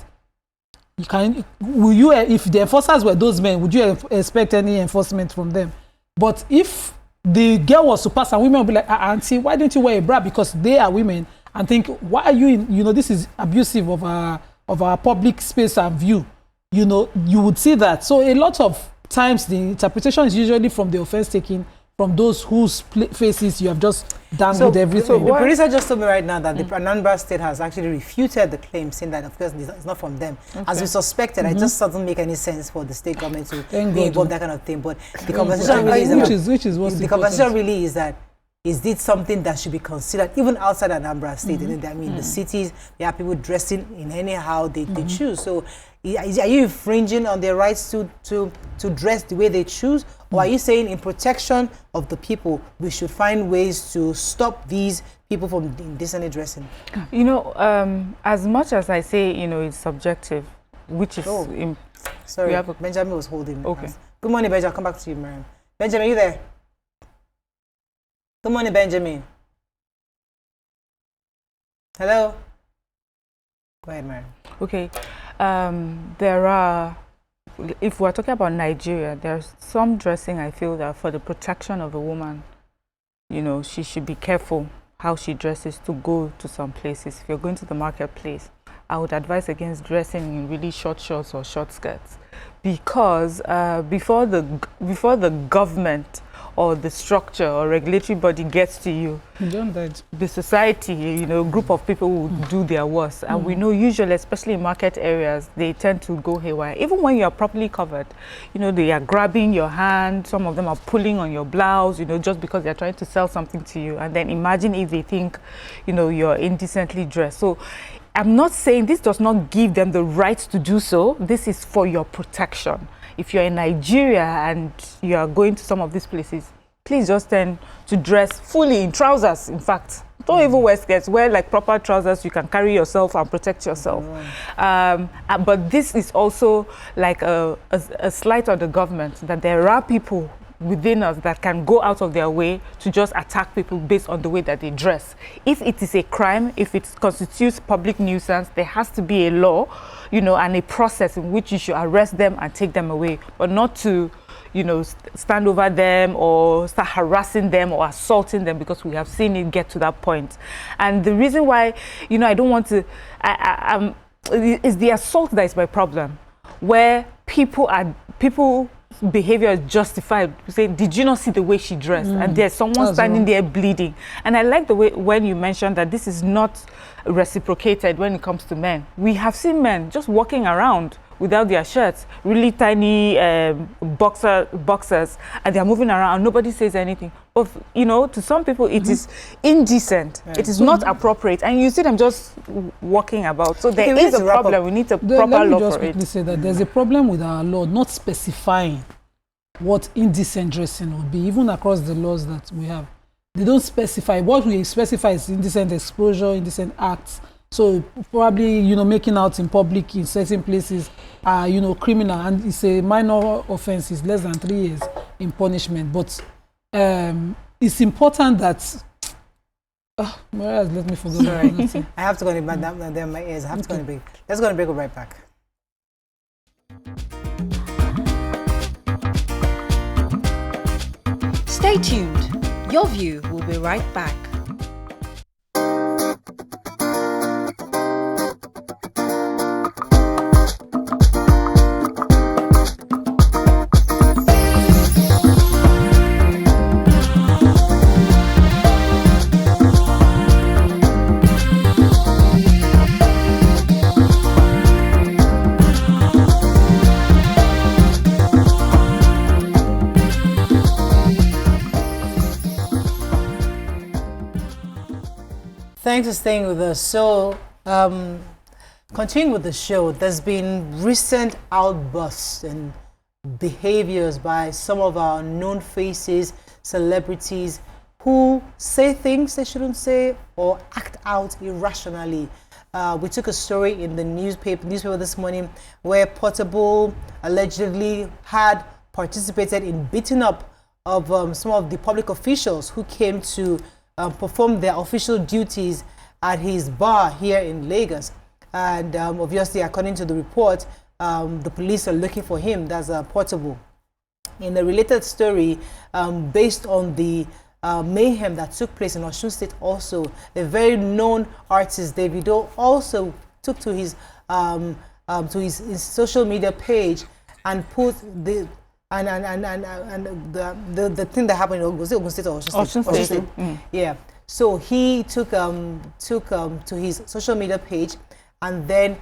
Speaker 3: If the enforcers were those men, would you expect any enforcement from them? But if the girl was to pass and women will be like, auntie, why don't you wear a bra? Because they are women and think, why are you in, you know, this is abusive of our public space and view. You know, you would see that. So a lot of times the interpretation is usually from the offense taking from those whose faces you have just dangled everything.
Speaker 1: So the producer just told me right now that the Anambra State has actually refuted the claim, saying that of course it's not from them. Okay. As we suspected, it just doesn't make any sense for the state government to be involved that kind of thing. But the conversation really is that is it something that should be considered even outside Anambra State? I mean, the cities, there are people dressing in anyhow they choose. So are you infringing on their rights to dress the way they choose? Or are you saying in protection of the people, we should find ways to stop these people from indecently dressing?
Speaker 4: You know, as much as I say, you know, it's subjective, which is...
Speaker 1: Sorry, Benjamin was holding me.
Speaker 4: Okay.
Speaker 1: Good morning, Benjamin. I'll come back to you, Miriam. Benjamin, you there? Good morning, Benjamin. Hello? Go ahead, Miriam.
Speaker 4: Okay. There are... If we're talking about Nigeria, there's some dressing I feel that for the protection of a woman, you know, she should be careful how she dresses to go to some places. If you're going to the marketplace, I would advise against dressing in really short shorts or short skirts, because before the government or the structure or regulatory body gets to you, the society, you know, group of people will do their worst. And we know usually, especially in market areas, they tend to go haywire. Even when you are properly covered, you know, they are grabbing your hand, some of them are pulling on your blouse, you know, just because they're trying to sell something to you. And then imagine if they think, you know, you're indecently dressed. So I'm not saying this does not give them the right to do so. This is for your protection. If you're in Nigeria and you are going to some of these places, please just tend to dress fully in trousers. In fact, don't even wear skirts. Wear like proper trousers. You can carry yourself and protect yourself. But this is also like a slight on the government, that there are people within us that can go out of their way to just attack people based on the way that they dress. If it is a crime, if it constitutes public nuisance, there has to be a law, you know, and a process in which you should arrest them and take them away, but not to, you know, stand over them or start harassing them or assaulting them, because we have seen it get to that point. And the reason why, you know, I don't want to, is the assault that is my problem, where people behavior is justified. You say, did you not see the way she dressed? And there's someone standing there bleeding. And I like the way when you mentioned that this is not reciprocated when it comes to men. We have seen men just walking around without their shirts, really tiny boxers, and they're moving around and nobody says anything. But, you know, to some people it is indecent. It is not appropriate. And you see them just walking about. So there is a problem. We need a proper law for it. Let me just quickly
Speaker 3: say that there's a problem with our law not specifying what indecent dressing would be, even across the laws that we have. they don't specify. What we specify is indecent exposure, indecent acts. So probably, you know, making out in public in certain places are, you know, criminal, and it's a minor offense. It's less than 3 years in punishment. But it's important that. Mariah, let me forget.
Speaker 1: Sorry, I have to go and back down there in my ears. I have to go and break. Let's go and break it right back.
Speaker 5: Stay tuned. Your View will be right back.
Speaker 1: Thanks for staying with us. So, continuing with the show, there's been recent outbursts and behaviors by some of our known faces, celebrities, who say things they shouldn't say or act out irrationally. We took a story in the newspaper this morning where Portable allegedly had participated in beating up of some of the public officials who came to perform their official duties at his bar here in Lagos. And obviously, according to the report, the police are looking for him. That's Portable. In a related story, based on the mayhem that took place in Osun State, also, the very known artist Davido also took to his social media page and put the the thing that happened in Osun State or Osun State. Yeah. So he took to his social media page and then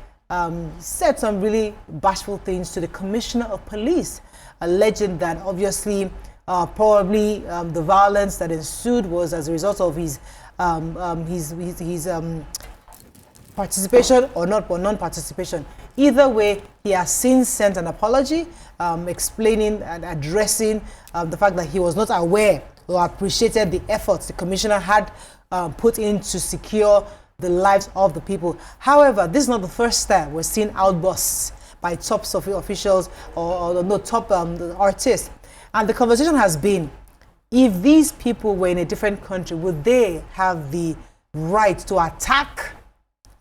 Speaker 1: said some really bashful things to the commissioner of police, alleging that obviously probably the violence that ensued was as a result of his participation or non-participation. Either way, he has since sent an apology, explaining and addressing the fact that he was not aware or appreciated the efforts the commissioner had put in to secure the lives of the people. However, this is not the first time we're seeing outbursts by top officials or top artists. And the conversation has been, if these people were in a different country, would they have the right to attack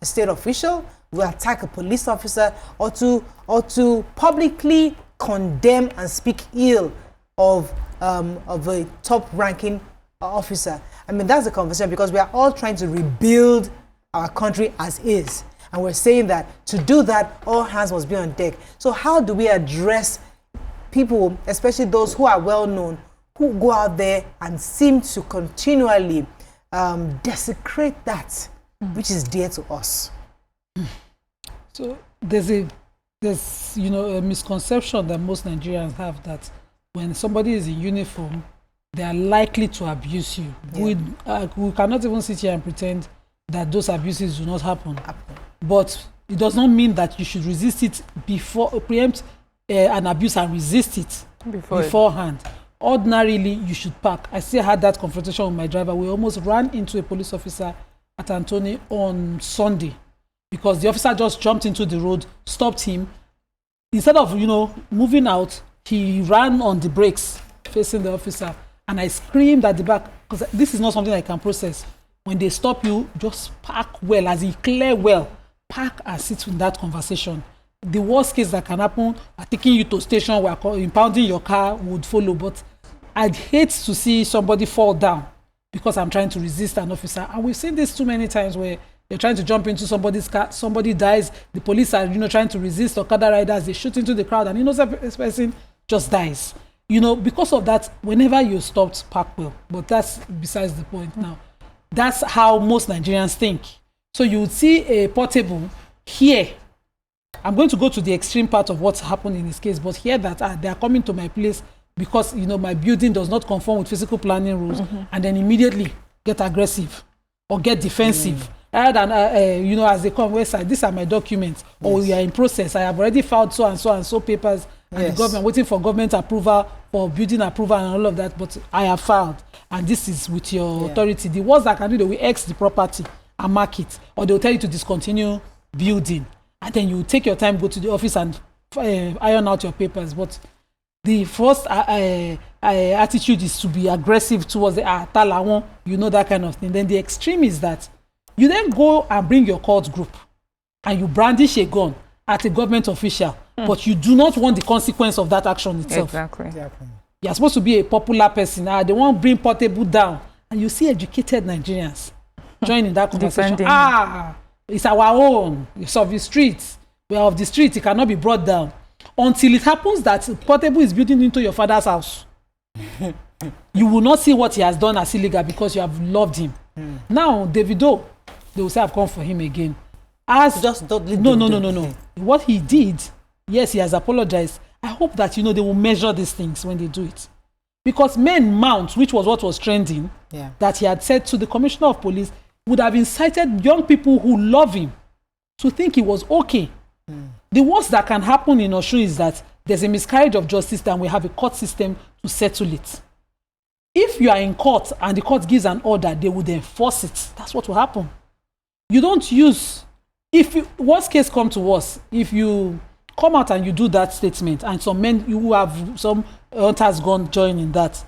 Speaker 1: a state official, to attack a police officer, or to publicly condemn and speak ill of a top-ranking officer? I mean, that's the conversation, because we are all trying to rebuild our country as is. And we're saying that to do that, all hands must be on deck. So how do we address people, especially those who are well-known, who go out there and seem to continually desecrate that which is dear to us?
Speaker 3: So there's a misconception that most Nigerians have, that when somebody is in uniform, they are likely to abuse you. Yeah. We cannot even sit here and pretend that those abuses do not happen. But it does not mean that you should resist it preempt an abuse and resist it beforehand. Ordinarily, you should park. I still had that confrontation with my driver. We almost ran into a police officer at Antony on Sunday because the officer just jumped into the road, stopped him. Instead of, moving out, he ran on the brakes facing the officer. And I screamed at the back, because this is not something I can process. When they stop you, just park well, as in clear well. Park and sit in that conversation. The worst case that can happen, taking you to station, where impounding your car would follow. But I'd hate to see somebody fall down because I'm trying to resist an officer. And we've seen this too many times where they're trying to jump into somebody's car, somebody dies, the police are trying to resist Okada riders, they shoot into the crowd, and this person just dies. Because of that, whenever you stopped, park well. But that's besides the point now. That's how most Nigerians think. So you would see a Portable here. I'm going to go to the extreme part of what's happened in this case, but here that they are coming to my place because my building does not conform with physical planning rules, and then immediately get aggressive or get defensive. Rather than as they come, website, these are my documents, or we are in process, I have already filed so and so and so papers and the government waiting for government approval, for building approval and all of that, but I have filed, and this is with your authority. The worst I can do, they will X the property and mark it, or they will tell you to discontinue building, and then you take your time, go to the office and iron out your papers. But the first attitude is to be aggressive towards the talawon, you know, that kind of thing. Then the extreme is that you then go and bring your cult group and you brandish a gun at a government official, but you do not want the consequence of that action itself.
Speaker 4: Exactly.
Speaker 3: You're supposed to be a popular person. They won't bring Portable down, and you see educated Nigerians joining that conversation. It's our own. It's of the streets. We are of the streets. It cannot be brought down until it happens that Portable is building into your father's house. You will not see what he has done as illegal because you have loved him. Now, Davido, they will say, I've come for him again. No. What he did, yes, he has apologized. I hope that, they will measure these things when they do it. Because men mount, which was what was trending, that he had said to the commissioner of police, would have incited young people who love him to think he was okay. The worst that can happen in Osun is that there's a miscarriage of justice and we have a court system to settle it. If you are in court and the court gives an order, they would enforce it. That's what will happen. You don't use, worst case come to worst, if you come out and you do that statement and some men, you have some hunters gone join in that,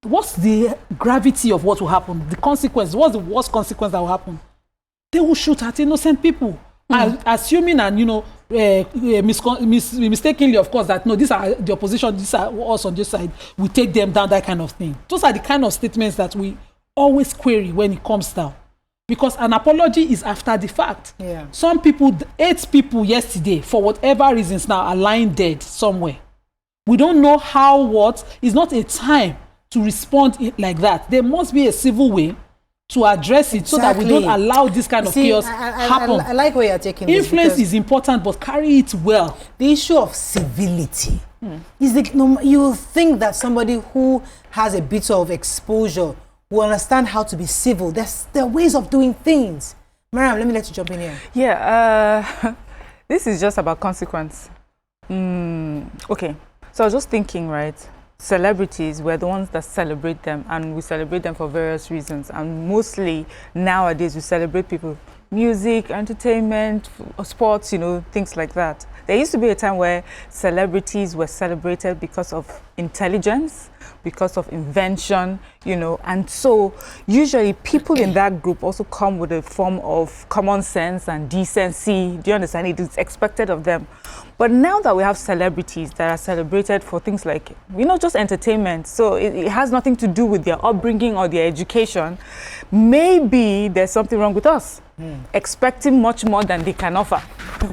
Speaker 3: what's the gravity of what will happen? The consequence, what's the worst consequence that will happen? They will shoot at innocent people. Assuming and mistakenly, of course, that no, these are the opposition, these are us on this side, we take them down, that kind of thing. Those are the kind of statements that we always query when it comes down, because an apology is after the fact. Some people, 8 people yesterday, for whatever reasons now, are lying dead somewhere. We don't know how. What is not a time to respond like that. There must be a civil way to address it so that we don't allow this kind of chaos happen.
Speaker 1: I like where you're taking this.
Speaker 3: Influence is important, but carry it well.
Speaker 1: The issue of civility is you think that somebody who has a bit of exposure will understand how to be civil. There are ways of doing things. Mariam, let me let you jump in here.
Speaker 4: Yeah, this is just about consequence. Okay, so I was just thinking, right? Celebrities, we're the ones that celebrate them, and we celebrate them for various reasons, and mostly nowadays we celebrate people, music, entertainment, sports, things like that. There used to be a time where celebrities were celebrated because of intelligence, because of invention, and so usually people in that group also come with a form of common sense and decency. Do you understand? It is expected of them. But now that we have celebrities that are celebrated for things like, just entertainment, so it has nothing to do with their upbringing or their education, maybe there's something wrong with us. Expecting much more than they can offer.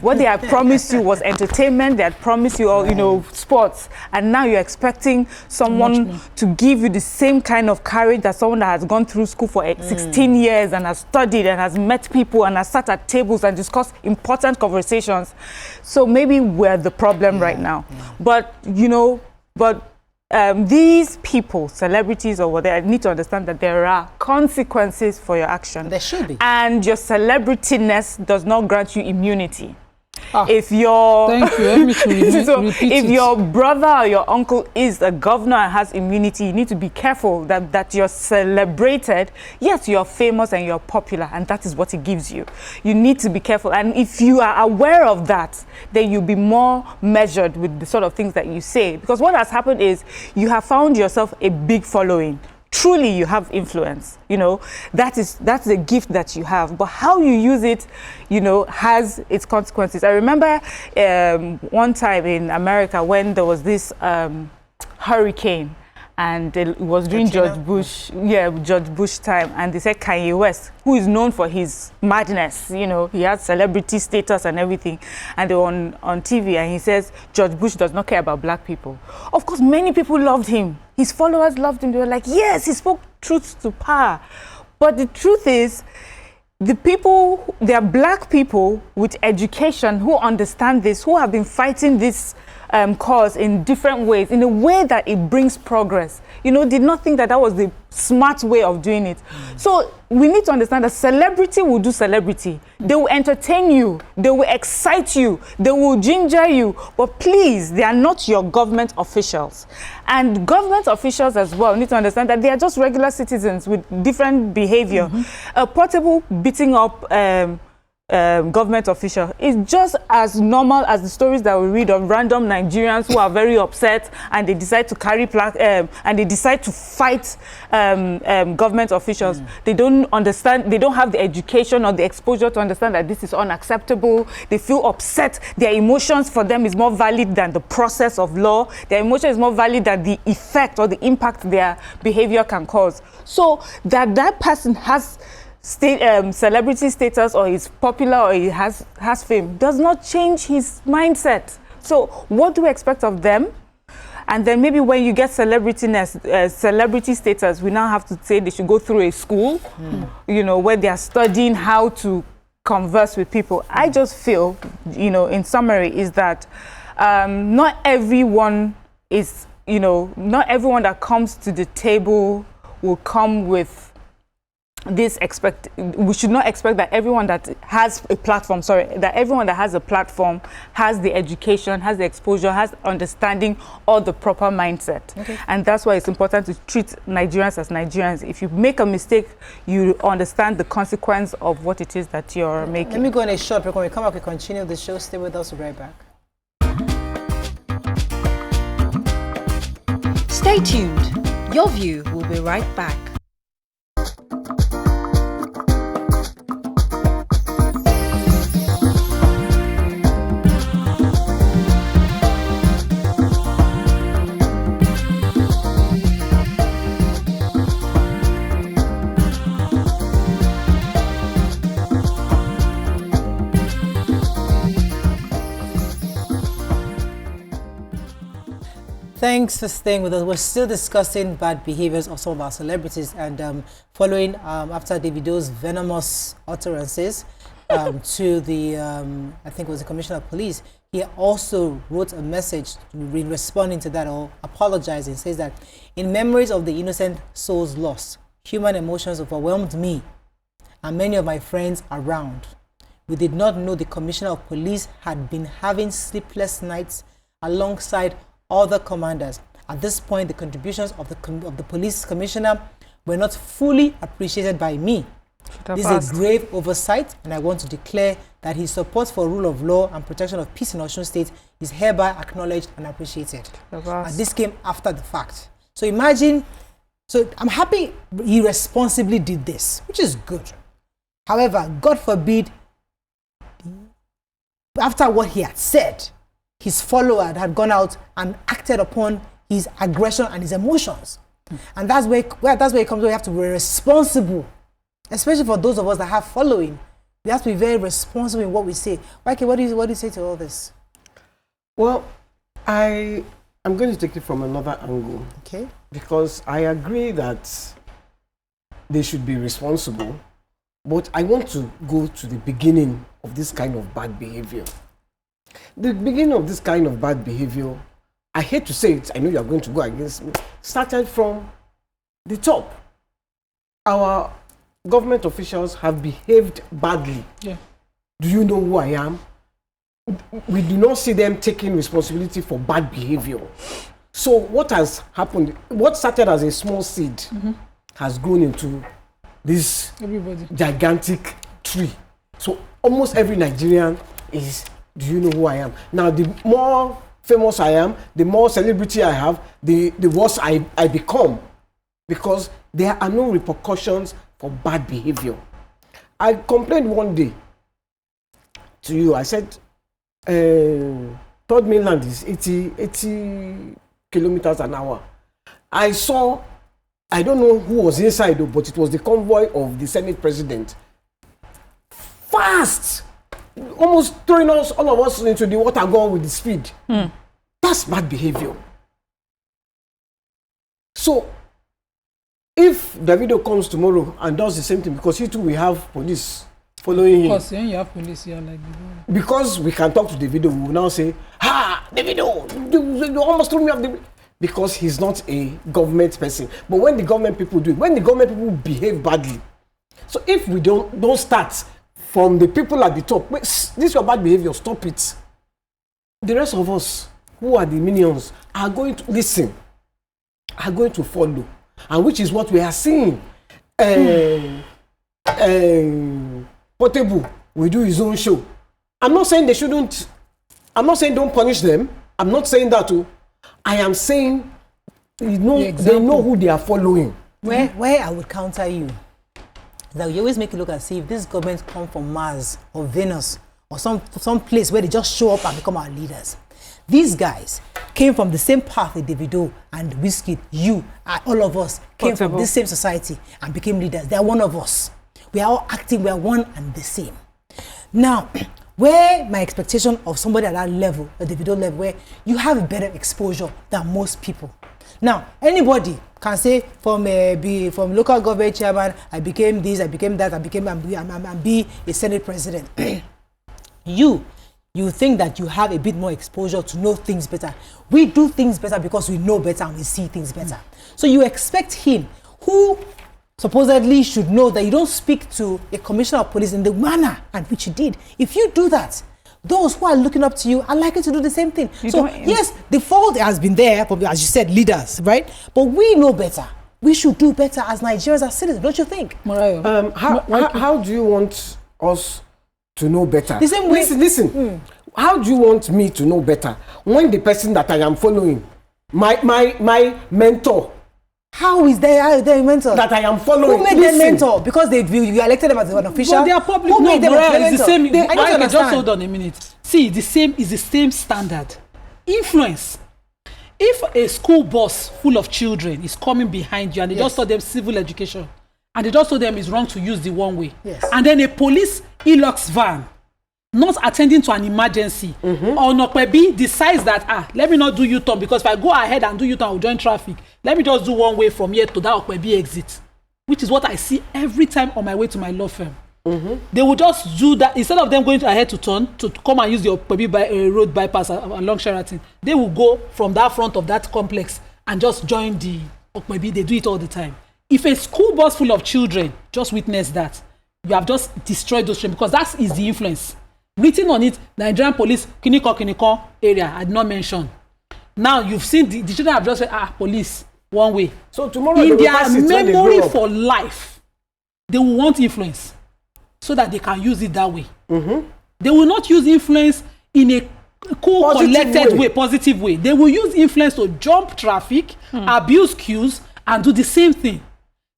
Speaker 4: What they had promised you was entertainment, they had promised you all, sports, and now you're expecting someone to give you the same kind of courage that someone that has gone through school for 16 years and has studied and has met people and has sat at tables and discussed important conversations. So maybe we're the problem right now. But, these people, celebrities or whatever, need to understand that there are consequences for your action.
Speaker 1: There should be.
Speaker 4: And your celebrityness does not grant you immunity. If your
Speaker 3: thank you. Let me repeat
Speaker 4: if
Speaker 3: it.
Speaker 4: your brother or your uncle is a governor and has immunity, you need to be careful that you're celebrated. Yes, you're famous and you're popular, and that is what it gives you. You need to be careful, and if you are aware of that, then you'll be more measured with the sort of things that you say. Because what has happened is you have found yourself a big following. Truly, you have influence. That's the gift that you have. But how you use it, has its consequences. I remember one time in America when there was this hurricane, and it was during George Bush time, and they said Kanye West, who is known for his madness, he has celebrity status and everything, and they were on TV, and he says George Bush does not care about black people. Of course, many people loved him. His followers loved him. They were like, yes, he spoke truth to power. But the truth is, there are black people with education who understand this, who have been fighting this cause in different ways, in a way that it brings progress. You know, did not think that that was the smart way of doing it. So we need to understand that celebrity will do celebrity. They will entertain you. They will excite you. They will ginger you. But please, they are not your government officials. And government officials as well need to understand that they are just regular citizens with different behavior. A portable beating up government official is just as normal as the stories that we read of random Nigerians who are very upset and they decide to carry and they decide to fight government officials. They don't understand, they don't have the education or the exposure to understand that this is unacceptable. They feel upset. Their emotions for them is more valid than the process of law. Their emotion is more valid than the effect or the impact their behavior can cause. So that person has celebrity status or is popular or he has fame does not change his mindset. So what do we expect of them? And then maybe when you get celebrity status, we now have to say they should go through a school, you know, where they are studying how to converse with people. I just feel, you know, in summary, is that not everyone is, you know, not everyone that comes to the table will come with this we should not expect that everyone that has a platform, that everyone that has a platform has the education, has the exposure, has understanding or the proper mindset. And that's why it's important to treat Nigerians as Nigerians. If you make a mistake, you understand the consequence of what it is that you're making.
Speaker 1: Let me go on a short break. When we come back, we continue the show. Stay with us. We'll be right back.
Speaker 5: Stay tuned. Your View will be right back.
Speaker 1: Thanks for staying with us. We're still discussing bad behaviors of some of our celebrities, and following after Davido's venomous utterances to the, I think it was the Commissioner of Police, he also wrote a message responding to that, or apologizing. Says that in memories of the innocent souls lost, human emotions overwhelmed me and many of my friends around. We did not know the Commissioner of Police had been having sleepless nights alongside other commanders. At this point, the contributions of the police commissioner were not fully appreciated by me. This is a grave oversight, and I want to declare that his support for rule of law and protection of peace in Osun State is hereby acknowledged and appreciated. And this came after the fact. So imagine, so I'm happy he responsibly did this, which is good. However, God forbid, after what he had said, his follower had gone out and acted upon his aggression and his emotions. And that's where it comes, where you have to be responsible, especially for those of us that have following. We have to be very responsible in what we say. Okay, what do you say to all this?
Speaker 2: Well, I'm going to take it from another angle.
Speaker 1: Okay. Because
Speaker 2: I agree that they should be responsible, but I want to go to the beginning of this kind of bad behavior. The beginning of this kind of bad behavior, I hate to say it, I know you are going to go against me, started from the top. Our government officials have behaved badly. Yeah. Do you know who I am? We do not see them taking responsibility for bad behavior. So what has happened, what started as a small seed has grown into this gigantic tree. So almost every Nigerian is, do you know who I am? Now, the more famous I am, the more celebrity I have, the worse I become, because there are no repercussions for bad behavior. I complained one day to you. I said, Third Mainland is 80 kilometers an hour. I saw, I don't know who was inside, but it was the convoy of the Senate president. Fast! Almost throwing us, all of us, into the water gun with the speed. That's bad behavior. So, if Davido comes tomorrow and does the same thing, because he too will have police following him.
Speaker 3: Because when you have police, you're like...
Speaker 2: Because we can talk to Davido, we will now say, Davido, you almost threw me off the... Because he's not a government person. But when the government people do it, when the government people behave badly, so if we don't start from the people at the top, this is your bad behavior, stop it. The rest of us, who are the minions, are going to listen, are going to follow. And which is what we are seeing. Portable will do his own show. I'm not saying they shouldn't, I'm not saying don't punish them. I'm not saying that too. I am saying, they know who they are following.
Speaker 1: Where I would counter you, that you always make it look as if this government come from Mars or Venus or some place where they just show up and become our leaders. These guys came from the same path with Davido and Wizkid. You and all of us came from this same society and became leaders. They are one of us. We are all acting, we are one and the same. Now, where my expectation of somebody at that level, the Davido level, where you have a better exposure than most people. Now, anybody can say from local government chairman, I became this, I became that, I'm be a Senate president. You think that you have a bit more exposure to know things better. We do things better because we know better and we see things better. So you expect him, who supposedly should know that you don't speak to a commissioner of police in the manner and which you did. If you do that, those who are looking up to you are likely to do the same thing. So yes, the fault has been there, as you said, leaders, right? But we know better. We should do better as Nigerians, as citizens, don't you think?
Speaker 3: Morayo,
Speaker 2: how do you want us to know better?
Speaker 1: The same way.
Speaker 2: Listen. How do you want me to know better when the person that I am following, my mentor,
Speaker 1: how is their mentor
Speaker 2: that I am following?
Speaker 1: Who made them mentor? Because you elected them as an official.
Speaker 3: But they are public.
Speaker 1: Who made them
Speaker 3: it's the same.
Speaker 1: I
Speaker 3: just hold on a minute. See, the same standard. Influence. If a school bus full of children is coming behind you and they just taught them civil education, and they just told them it's wrong to use the one way, and then a police Hilux van not attending to an emergency, or Nokwebi decides that let me not do U-turn, because if I go ahead and do U-turn, I will join traffic. Let me just do one way from here to that Okwebi exit, which is what I see every time on my way to my law firm. They will just do that instead of them going ahead to turn to come and use the Okwebi road bypass along Sheraton. They will go from that front of that complex and just join the Okwebi. They do it all the time. If a school bus full of children just witness that, you have just destroyed those children, because that is the influence. Written on it, Nigerian police, Kiniko area, I did not mention. Now you've seen the children have just said, police, one way.
Speaker 2: So tomorrow
Speaker 3: in their memory for life, they will want influence so that they can use it that way. They will not use influence in a cool, collected way, positive way. They will use influence to jump traffic, abuse queues, and do the same thing.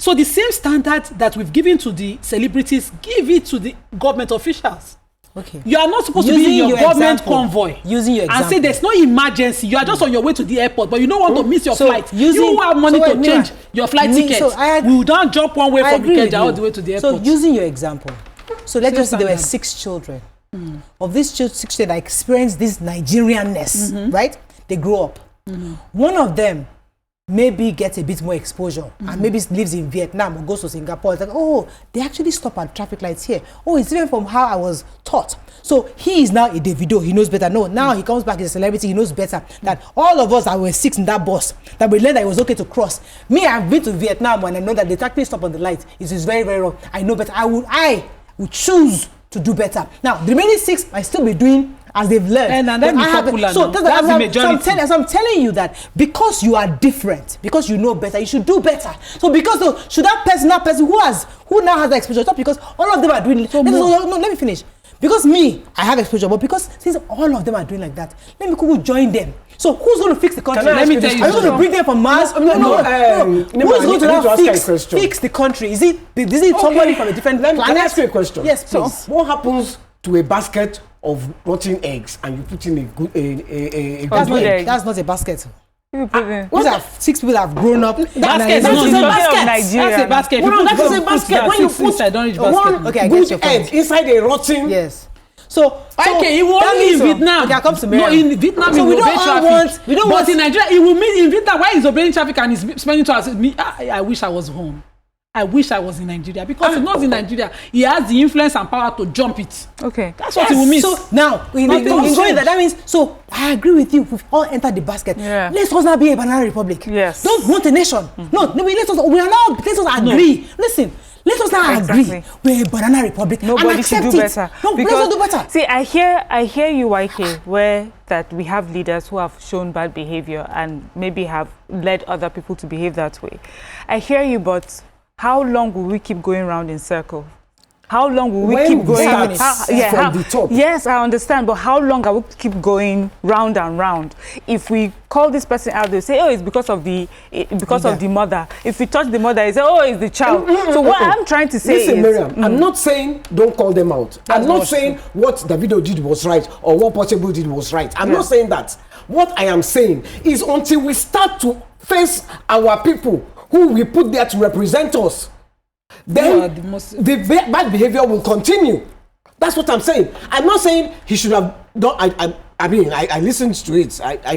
Speaker 3: So the same standard that we've given to the celebrities, give it to the government officials.
Speaker 1: Okay.
Speaker 3: You are not supposed to be in your government convoy and say there's no emergency. You are just on your way to the airport, but you don't want to miss your flight. You have money to change your flight ticket. We don't jump one way from Ikeja all the way to the airport.
Speaker 1: So using your example, so let's just say there were 6 children. Of these 6 children that experienced this Nigerianness, right? They grow up. One of them maybe gets a bit more exposure and maybe lives in Vietnam or goes to Singapore. It's like, oh, they actually stop at traffic lights here. Oh, it's different from how I was taught. So he is now a Davido. He knows better. No, now he comes back as a celebrity. He knows better. That all of us that were 6 in that bus, that we learned that it was okay to cross. Me, I've been to Vietnam and I know that they actually stop on the light. It is very, very wrong. I know better. I would choose to do better. Now, the remaining 6 might still be doing as they've learned.
Speaker 3: And then be popular now. That's the majority.
Speaker 1: So I'm telling you that because you are different, because you know better, you should do better. So because should that person who now has the exposure, not because all of them are doing let me finish. Because me, I have exposure, but because since all of them are doing like that, let me join them. So who's going to fix the country?
Speaker 3: Let me tell you.
Speaker 1: Are you going to bring them from Mars? No. Who's going to fix the country? Is it somebody from a different planet?
Speaker 2: Can I ask you a question?
Speaker 1: Yes, please.
Speaker 2: So, what happens to a basket of rotten eggs and you put in a good egg?
Speaker 1: That's not a basket. These are 6 people that have grown up.
Speaker 3: That's a basket.
Speaker 2: That's a basket. When you put one good egg inside a rotten.
Speaker 1: Yes. So
Speaker 3: it will only in Vietnam.
Speaker 1: Okay, I'll come to
Speaker 3: No, in Vietnam
Speaker 1: so
Speaker 3: it will obey traffic. But in Nigeria, it will mean in Vietnam where he's obeying traffic and he's spending 2 hours. I wish I was home. I wish I was in Nigeria, because if not in Nigeria, he has the influence and power to jump it.
Speaker 4: Okay.
Speaker 3: That's what he will miss.
Speaker 1: So now, in going that means, so I agree with you. We've all entered the basket.
Speaker 4: Yeah.
Speaker 1: Let's us not be a banana republic.
Speaker 4: Yes.
Speaker 1: Don't want a nation. No, let us agree. Listen. Let us not agree. We're a banana republic.
Speaker 4: Nobody should do better.
Speaker 1: No, let's not do better.
Speaker 4: See, I hear you, YK, where that we have leaders who have shown bad behavior and maybe have led other people to behave that way. I hear you, but how long will we keep going round in circles? How long will we keep going
Speaker 2: from the top?
Speaker 4: Yes, I understand, but how long are we keep going round and round? If we call this person out, they say, oh, it's because of the mother. If we touch the mother, they say, oh, it's the child. So what I'm trying to say
Speaker 2: is, Miriam, I'm not saying don't call them out. I'm not saying what Davido did was right or what Portable did was right. I'm not saying that. What I am saying is, until we start to face our people who we put there to represent us, then the bad behavior will continue. That's what I'm saying. I'm not saying he should have done. I listened to it. I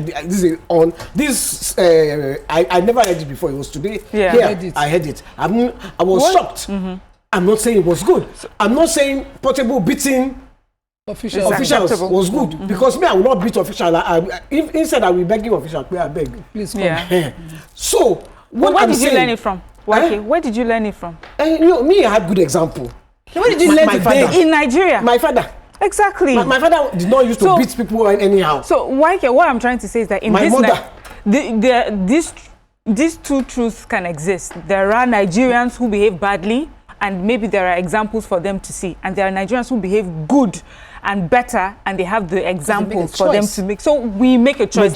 Speaker 2: never heard it before. It was today.
Speaker 4: Yeah,
Speaker 2: I heard it. I was shocked. I'm not saying it was good. I'm not saying Portable beating officials was good, because me, I will not beat officials. Instead, I will beg you officials. I beg.
Speaker 3: Please come.
Speaker 4: Yeah.
Speaker 2: So
Speaker 4: where did you learn it from? Where did you learn it from?
Speaker 2: Me, I had good example.
Speaker 1: Where did you learn to beg?
Speaker 4: In Nigeria.
Speaker 2: My father.
Speaker 4: Exactly.
Speaker 2: My father did not used to beat people anyhow.
Speaker 4: So what I'm trying to say is that in
Speaker 2: my
Speaker 4: mother, these two truths can exist. There are Nigerians who behave badly, and maybe there are examples for them to see, and there are Nigerians who behave good and better, and they have the examples for them to make. So we make a choice.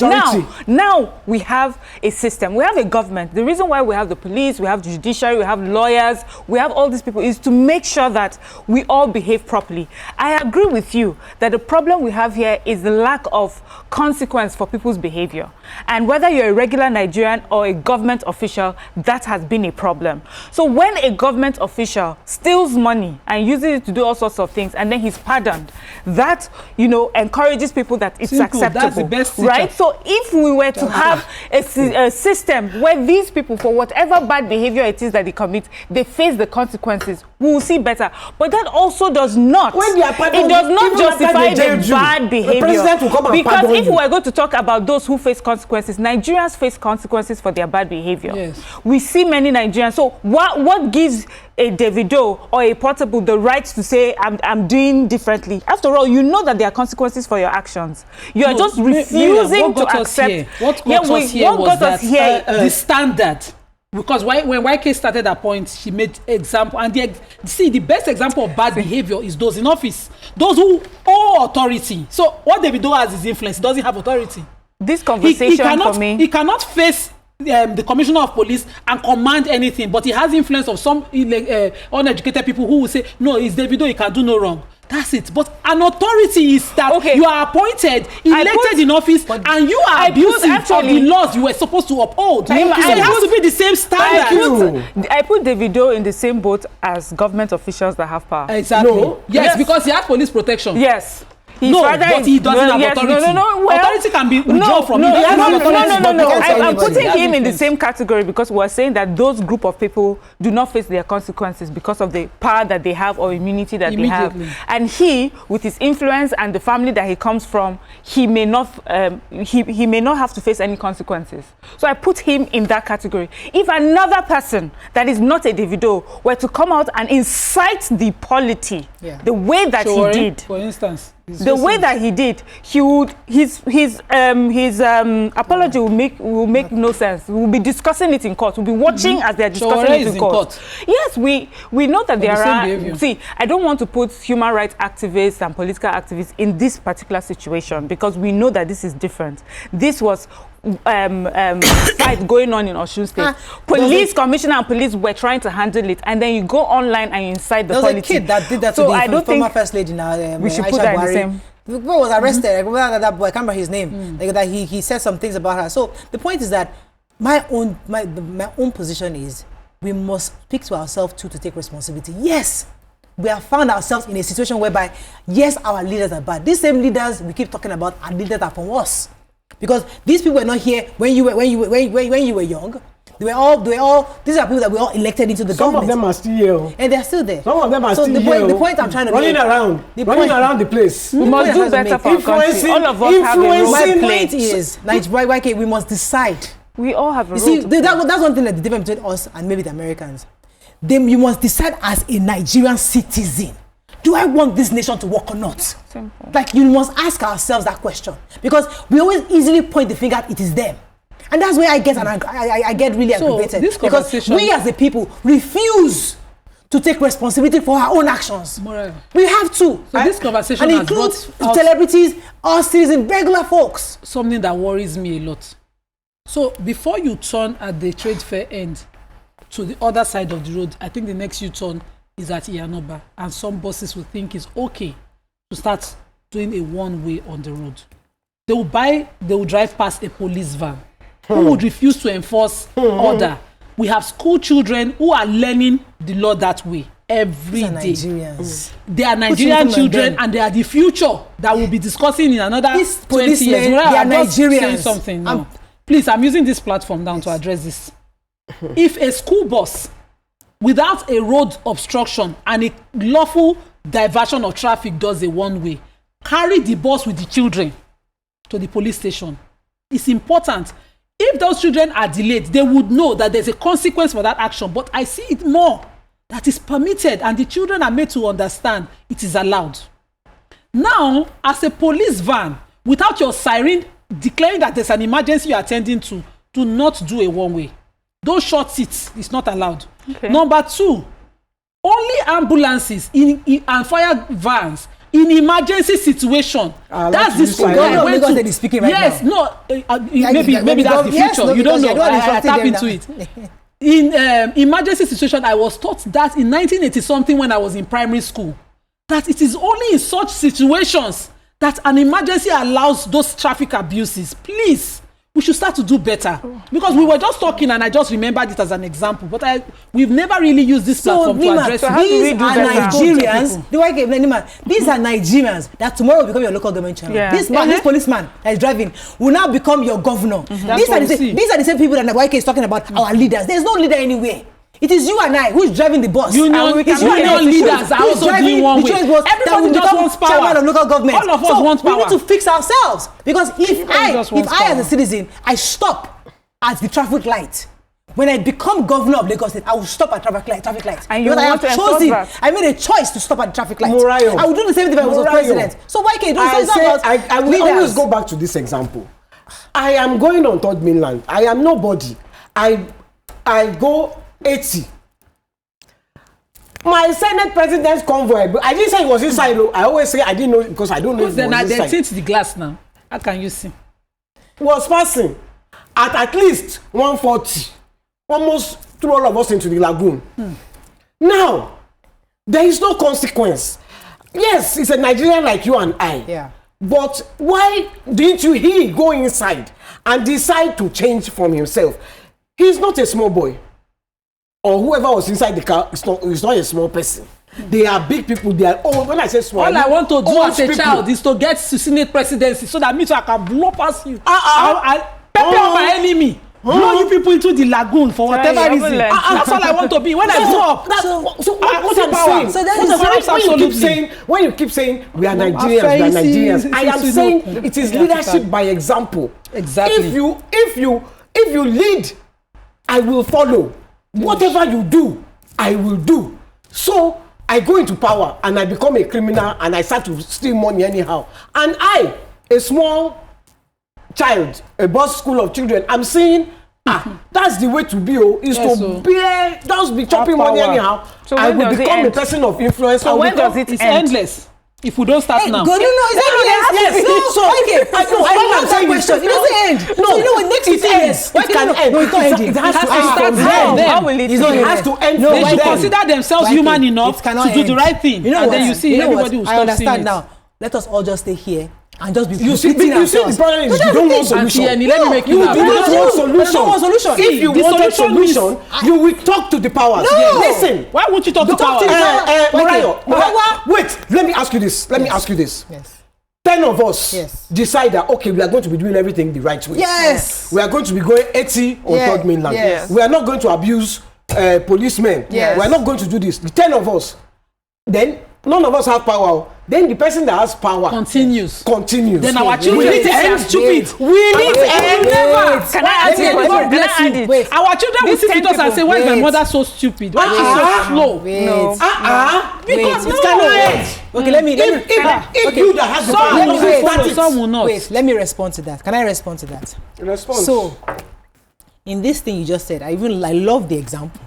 Speaker 4: Now we have a system. We have a government. The reason why we have the police, we have the judiciary, we have lawyers, we have all these people is to make sure that we all behave properly. I agree with you that the problem we have here is the lack of consequence for people's behavior. And whether you're a regular Nigerian or a government official, that has been a problem. So when a government official steals money and uses it to do all sorts of things, and then he's pardoned, that encourages people that it's acceptable.
Speaker 3: That's the best teacher.
Speaker 4: Right? So if we were to have a system where these people, for whatever bad behavior it is that they commit, they face the consequences, we will see better. But that also does not.
Speaker 2: When they are pardoned,
Speaker 4: it does not justify their bad behavior.
Speaker 2: The president will come and
Speaker 4: because if
Speaker 2: you.
Speaker 4: we are going to talk about those who face consequences, Nigerians face consequences for their bad behavior.
Speaker 3: Yes.
Speaker 4: We see many Nigerians. So what gives a Davido or a Portable the right to say I'm doing differently? After all, you know that there are consequences for your actions. You are just refusing to accept.
Speaker 3: What got us here was that the standard. Because when YK started that point, she made example, and the best example of bad behavior is those in office, those who owe authority. So what Davido has is influence; he doesn't have authority.
Speaker 4: This conversation for me,
Speaker 3: he cannot face the commissioner of police and command anything, but he has influence of some uneducated people who will say, no, it's Davido, he can do no wrong. That's it. But an authority is that you are appointed, elected in office, and you are abusing of the laws you were supposed to uphold. So it has to be the same standard.
Speaker 4: I put Davido in the same boat as government officials that have power.
Speaker 3: Exactly. No. Yes, because he has police protection.
Speaker 4: Yes.
Speaker 3: But he doesn't have authority.
Speaker 4: Well,
Speaker 3: authority can be withdrawn from him.
Speaker 4: No. I'm putting him in the same category because we're saying that those group of people do not face their consequences because of the power that they have or immunity that they have. And he, with his influence and the family that he comes from, he may not have to face any consequences. So I put him in that category. If another person that is not a Davido were to come out and incite the polity the way that he did,
Speaker 3: for instance,
Speaker 4: the way that he did, he would his apology will make no sense. We'll be discussing it in court. We'll be watching as they're discussing it in court. Yes, we know that there are. Behavior. See, I don't want to put human rights activists and political activists in this particular situation because we know that this is different. This was fight going on in Osun State. Police commissioner and police were trying to handle it, and then you go online and you incite the politics.
Speaker 1: There was a kid that did that
Speaker 4: so
Speaker 1: today.
Speaker 4: I don't think
Speaker 1: first lady now.
Speaker 4: We should put that in the same.
Speaker 1: The boy was arrested. I remember that boy. I can't remember his name. Like that he said some things about her. So the point is that my own position is we must speak to ourselves too to take responsibility. Yes, we have found ourselves in a situation whereby yes, our leaders are bad. These same leaders we keep talking about are leaders that are from us. Because these people were not here when you were young. They were all. These are people that we all elected into the government.
Speaker 2: Some of them are still here,
Speaker 1: and they're still there.
Speaker 2: Some of them are still here.
Speaker 1: The point I'm trying to
Speaker 2: running around the place.
Speaker 4: We must do better for our country. All of us have a role to play.
Speaker 1: My point is, YK, we must decide.
Speaker 4: We all have a role.
Speaker 1: You see, that's one thing that the difference between us and maybe the Americans. You must decide as a Nigerian citizen. Do I want this nation to work or not?
Speaker 4: Simple.
Speaker 1: Like, you must ask ourselves that question, because we always easily point the finger at it is them. And that's where I get I get really aggravated, because we as a people refuse to take responsibility for our own actions. We have to.
Speaker 3: So this conversation
Speaker 1: and includes celebrities, us citizens, regular folks.
Speaker 3: Something that worries me a lot. So before you turn at the trade fair end to the other side of the road, I think the next U-turn is at Iyanoba, and some buses will think it's okay to start doing a one-way on the road. They will drive past a police van who would refuse to enforce order. We have school children who are learning the law that way every day.
Speaker 1: Nigerians.
Speaker 3: They are Nigerian children, and they are the future that we'll be discussing in another 20 years.
Speaker 1: They are Nigerians.
Speaker 3: Something now. Please, I'm using this platform now to address this. If a school bus, without a road obstruction and a lawful diversion of traffic, does a one-way, carry the bus with the children to the police station, it's important. If those children are delayed, they would know that there's a consequence for that action. But I see it more that is permitted, and the children are made to understand it is allowed. Now, as a police van, without your siren declaring that there's an emergency you're attending to, do not do a one-way. Those short seats is not allowed. Okay. Number 2, only ambulances and fire vans in emergency situation. That's the school I went to. They're speaking right now. Maybe that's the future. You don't know. I tap into it. In emergency situation, I was taught that in 1980 something when I was in primary school, that it is only in such situations that an emergency allows those traffic abuses. Please, we should start to do better, because we were just talking and I just remembered it as an example, but we've never really used this platform to address it.
Speaker 1: These are Nigerians that tomorrow will become your local government chairman. This policeman that is driving will now become your governor. These are the same people that YK is talking about, our leaders. There's no leader anywhere. It is you and I who's driving the bus.
Speaker 3: Union leaders are also doing one way. Everybody just wants power.
Speaker 1: Chairman of local government.
Speaker 3: All of us want power.
Speaker 1: We need to fix ourselves, because if I as a citizen, I stop at the traffic light. When I become governor of Lagos State, I will stop at traffic light. And because I have chosen, I made a choice to stop at the traffic light. I would do the same thing if I was president. So why can't
Speaker 2: I will always go back to this example. I am going on Third Mainland. I am nobody. I go 80. My Senate President's convoy, I didn't say it was inside. I always say I didn't know, because I don't know if it was inside.
Speaker 3: They tint the glass now. How can you see?
Speaker 2: Was passing at least 140. Almost threw all of us into the lagoon. Now, there is no consequence. Yes, it's a Nigerian like you and I.
Speaker 1: Yeah.
Speaker 2: But why didn't he go inside and decide to change from himself? He's not a small boy. Or whoever was inside the car is not a small person. They are big people. They are old. When I say small,
Speaker 3: all I want to do as a child is to get to Senate presidency, so that means I can blow past you. I pepper my enemy. Blow you people into the lagoon for whatever reason. That's all I want to be. When I grow up,
Speaker 2: so what I'm saying. So that is when you keep saying we are Nigerians, I am saying it is leadership by example.
Speaker 3: Exactly.
Speaker 2: If you lead, I will follow. Whatever you do, I will do. So I go into power and I become a criminal and I start to steal money anyhow. And I, a small child, a boss school of children, I'm saying, that's the way to be, just be chopping money anyhow. So I will become a person of influence.
Speaker 4: So when does it end?
Speaker 3: It's endless. If we don't start now.
Speaker 1: Yes. I'm saying question. It doesn't end. No, you know what? Next it ends.
Speaker 2: It can end.
Speaker 1: No, it's not ending.
Speaker 3: It has to start now.
Speaker 4: How will it end?
Speaker 2: It has to end.
Speaker 3: They should consider themselves human enough to do the right thing. And then you see everybody will stop seeing it.
Speaker 1: Now, let us all just stay here and just be
Speaker 2: you see the problem is you don't want solution.
Speaker 3: Let me make you
Speaker 2: don't want solution. If you want a solution, you will talk to the powers.
Speaker 1: No.
Speaker 2: Listen.
Speaker 3: Why won't you talk to powers?
Speaker 2: Wait, let me ask you this. Yes. 10 of us decide that, okay, we are going to be doing everything the right way.
Speaker 1: Yes.
Speaker 2: We are going to be going 80 on third mainland.
Speaker 1: Yes.
Speaker 2: We are not going to abuse policemen.
Speaker 1: Yes.
Speaker 2: We are not going to do this. The 10 of us. Then none of us have power. Then the person that has power
Speaker 3: continues.
Speaker 2: Then
Speaker 3: our children
Speaker 2: need to end,
Speaker 3: stupid.
Speaker 2: We need to end.
Speaker 3: Never.
Speaker 4: Can I ask you a question? Can I add it?
Speaker 3: Wait. Our children will sit with us and say, why is my mother so stupid? Why is she so slow?
Speaker 1: No.
Speaker 3: Because
Speaker 1: it cannot end. Okay, let me.
Speaker 2: If you that has the power,
Speaker 3: some will not.
Speaker 1: Wait, let me respond to that. Can I respond to that?
Speaker 2: Response.
Speaker 1: So, in this thing you just said, I love the example.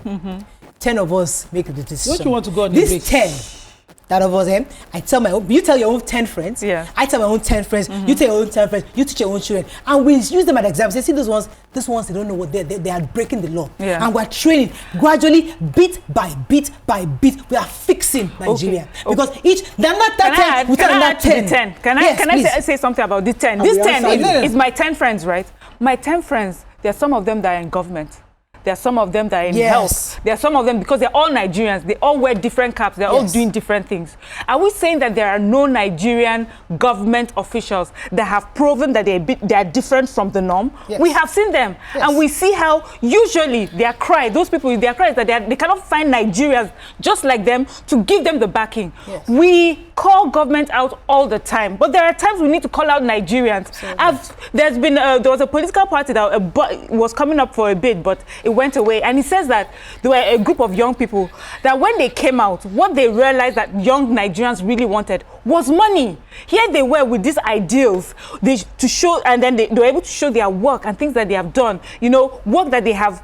Speaker 1: 10 of us make the decision.
Speaker 3: Don't you want to go on the break?
Speaker 1: This 10. That of us, I tell my own, you tell your own 10 friends.
Speaker 4: Yeah.
Speaker 1: I tell my own 10 friends. You tell your own 10 friends. You teach your own children. And we use them as examples. Say, see these ones, they don't know what they are breaking the law.
Speaker 4: Yeah.
Speaker 1: And we're training gradually, bit by bit by bit. We are fixing Nigeria.
Speaker 4: Okay.
Speaker 1: Because they're not that 10.
Speaker 4: Can I add to the 10? Can I say something about the 10? This 10 is my 10 friends, right? My 10 friends, there are some of them that are in government. There are some of them that are in health. There are some of them, because they're all Nigerians, they all wear different caps, they're all doing different things. Are we saying that there are no Nigerian government officials that have proven that they are different from the norm?
Speaker 1: Yes.
Speaker 4: We have seen them. Yes. And we see how usually their cry, those people, their cry is that they cannot find Nigerians just like them to give them the backing. Yes. We call government out all the time, but there are times we need to call out Nigerians. There was a political party that was coming up for a bid, but it went away, and he says that there were a group of young people that when they came out, what they realized that young Nigerians really wanted was money. Here they were with these ideals to show, and then they were able to show their work and things that they have done, work that they have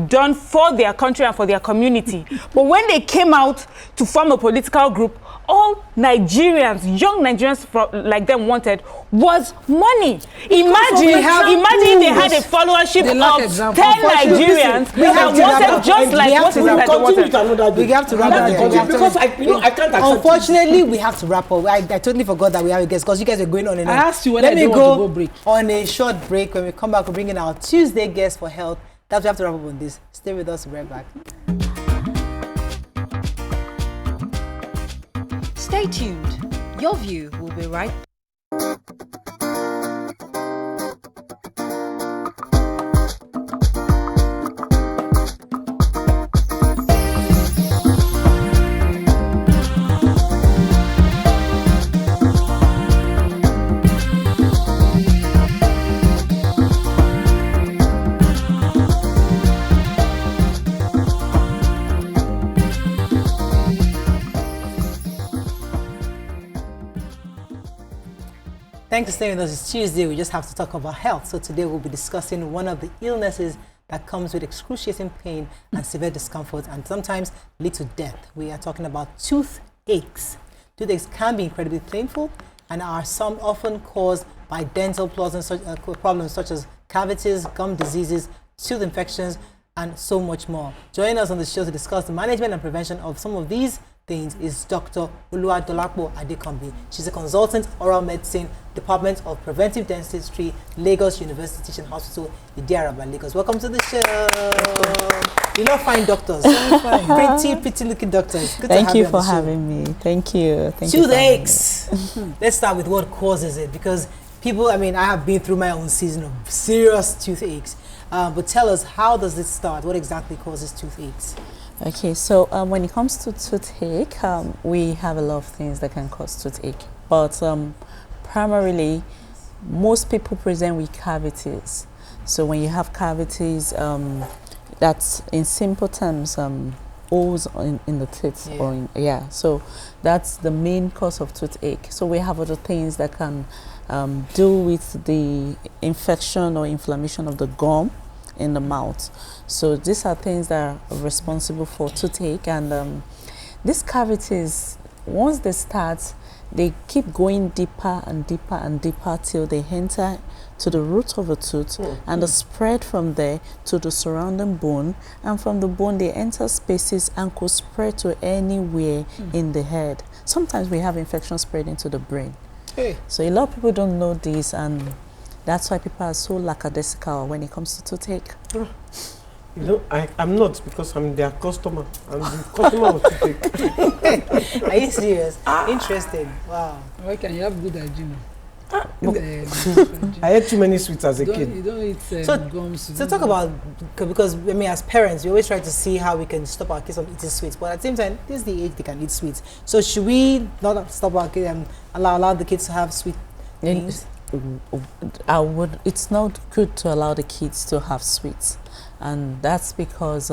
Speaker 4: done for their country and for their community. But when they came out to form a political group, all Nigerians, young Nigerians like them wanted was money. Imagine they had a followership of 10 Nigerians that wanted just like what is that they wanted.
Speaker 1: We have to wrap up.
Speaker 2: Because I can't accept.
Speaker 1: Unfortunately, we have to wrap up. I totally forgot that we have a guest because you guys are going on and on.
Speaker 3: I asked you when I don't want to go break.
Speaker 1: On a short break. When we come back, we'll bring in our Tuesday guest for health. That's we have to wrap up on this. Stay with us. We'll be right back.
Speaker 5: Stay tuned. Your View will be right back.
Speaker 1: Thanks for staying with us. It's Tuesday. We just have to talk about health. So today we'll be discussing one of the illnesses that comes with excruciating pain and severe discomfort and sometimes lead to death. We are talking about toothaches. Toothaches can be incredibly painful and are often caused by dental problems such as cavities, gum diseases, tooth infections, and so much more. Joining us on the show to discuss the management and prevention of some of these things is Dr. Oluwadolapo Adekambi. She's a consultant, oral medicine, Department of Preventive Dentistry, Lagos University Teaching Hospital, Idiaraba, Lagos. Welcome to the show. You not find doctors. pretty looking doctors. Good
Speaker 6: Thank
Speaker 1: to have
Speaker 6: you
Speaker 1: on
Speaker 6: for
Speaker 1: the show.
Speaker 6: having me. Thank you.
Speaker 1: Toothaches. Let's start with what causes it, because people, I have been through my own season of serious toothaches. But tell us, how does it start? What exactly causes toothaches?
Speaker 6: Okay, so when it comes to toothache, we have a lot of things that can cause toothache. But primarily, most people present with cavities. So when you have cavities, that's in simple terms, holes in the teeth. So that's the main cause of toothache. So we have other things that can do with the infection or inflammation of the gum in the mouth. So these are things that are responsible for toothache, and these cavities, once they start, they keep going deeper and deeper and deeper till they enter to the root of a tooth, and they spread from there to the surrounding bone, and from the bone they enter spaces and could spread to anywhere in the head. Sometimes we have infection spreading to the brain. So a lot of people don't know this, and that's why people are so lackadaisical when it comes to toothache.
Speaker 2: You know, I'm not, because I'm their customer. I'm the customer of toothpick.
Speaker 1: Are you serious? Interesting. Wow.
Speaker 3: Why can you have good hygiene?
Speaker 2: I ate too many sweets as a kid.
Speaker 3: You don't eat gums.
Speaker 1: So talk about, because I mean, as parents, we always try to see how we can stop our kids from eating sweets. But at the same time, this is the age they can eat sweets. So should we not stop our kids and allow the kids to have sweet things?
Speaker 6: It's not good to allow the kids to have sweets, and that's because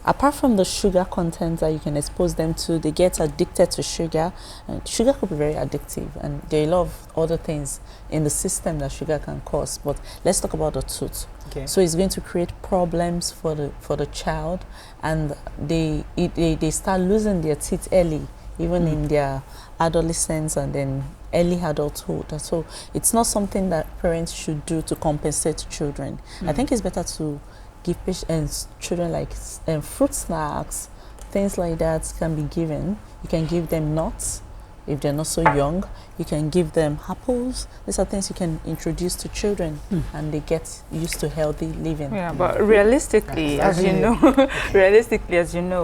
Speaker 6: apart from the sugar content that you can expose them to, they get addicted to sugar, and sugar could be very addictive, and there are a lot of other things in the system that sugar can cause. But let's talk about the tooth.
Speaker 1: Okay.
Speaker 6: So it's going to create problems for the child, and they start losing their teeth early, even in their adolescence and then early adulthood. So it's not something that parents should do to compensate children. I think it's better to give children like fruit snacks, things like that can be given. You can give them nuts if they're not so young. You can give them apples. These are things you can introduce to children, and they get used to healthy living.
Speaker 4: Yeah, but realistically, as you know,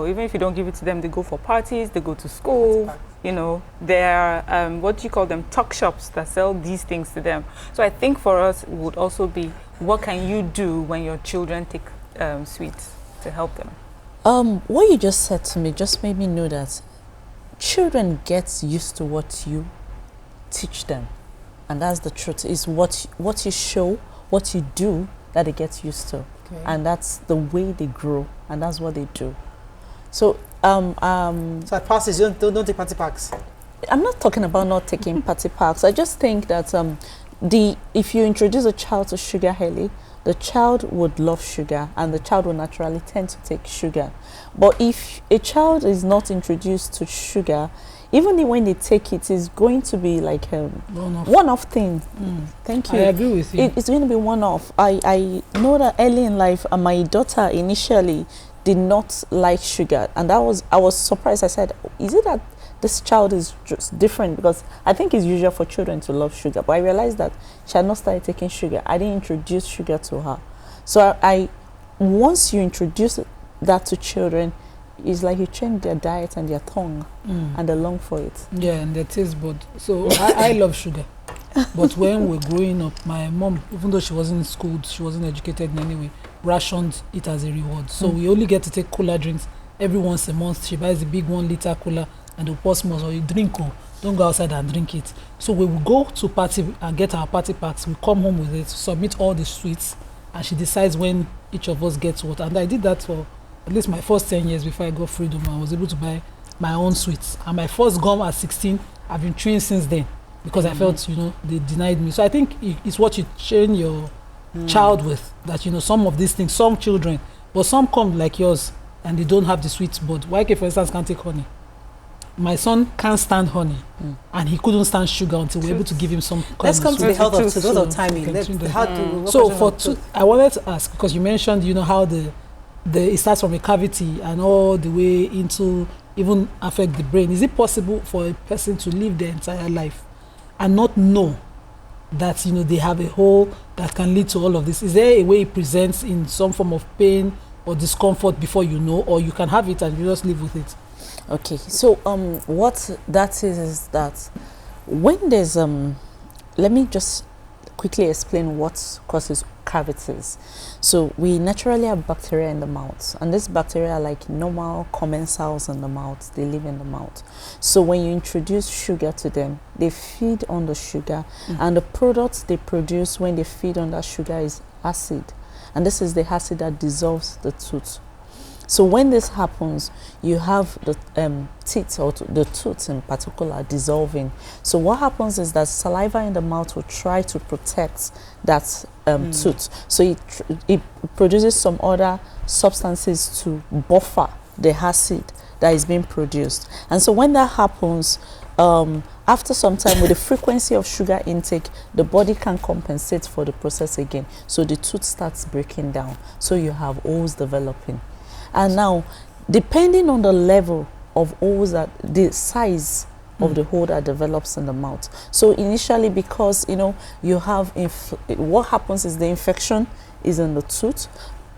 Speaker 4: even if you don't give it to them, they go for parties, they go to school. You know, there are what do you call them, tuck shops that sell these things to them. So I think for us it would also be, what can you do when your children take sweets to help them?
Speaker 6: What you just said to me just made me know that children get used to what you teach them, and that's the truth. Is what you show, what you do, that they get used to, and that's the way they grow, and that's what they do. So
Speaker 1: so at parties, don't take party packs.
Speaker 6: I'm not talking about not taking party packs. I just think that if you introduce a child to sugar early, the child would love sugar, and the child will naturally tend to take sugar. But if a child is not introduced to sugar, even when they take it, it's going to be like a one-off thing. Thank you.
Speaker 3: I agree with you.
Speaker 6: It's going to be one-off. I know that early in life, my daughter initially did not like sugar, and I was surprised. I said, is it that this child is just different? Because I think it's usual for children to love sugar, but I realized that she had not started taking sugar. I didn't introduce sugar to her. So I once you introduce that to children, it's like you change their diet and their tongue, and they long for it.
Speaker 3: Yeah, and their taste bud. So I love sugar. But when we're growing up, my mom, even though she wasn't schooled, she wasn't educated in any way, rationed it as a reward. So we only get to take cooler drinks every once a month. She buys a big 1 liter cooler and the pour small, or you drink, don't go outside and drink it. So we will go to party and get our party packs. We come home with it, submit all the sweets, and she decides when each of us gets what. And I did that for at least my first 10 years before I got freedom. I was able to buy my own sweets. And my first gum at 16, I've been chewing since then, because I felt, they denied me. So I think it's what you train your child with, that, some of these things, some children, but some come like yours and they don't have the sweet bud. YK, for instance, can't take honey. My son can't stand honey, and he couldn't stand sugar until we're able to give him some.
Speaker 1: Let's come to the health of tooth. What timing?
Speaker 3: So for tooth, I wanted to ask, because you mentioned, how it starts from a cavity and all the way into even affect the brain. Is it possible for a person to live their entire life and not know that they have a hole that can lead to all of this? Is there a way it presents in some form of pain or discomfort before you know, or you can have it and you just live with it?
Speaker 6: Okay, so what that is that when there's let me just quickly explain what causes cavities. So we naturally have bacteria in the mouth, and this bacteria are like normal commensals in the mouth. They live in the mouth. So when you introduce sugar to them, they feed on the sugar, and the products they produce when they feed on that sugar is acid, and this is the acid that dissolves the tooth. So when this happens, you have the teeth, or the tooth in particular, dissolving. So what happens is that saliva in the mouth will try to protect that tooth. So it produces some other substances to buffer the acid that is being produced. And so when that happens, after some time, with the frequency of sugar intake, the body can compensate for the process again. So the tooth starts breaking down. So you have holes developing. And now, depending on the level of holes, the size of the hole that develops in the mouth. So initially, because you have what happens is the infection is in the tooth.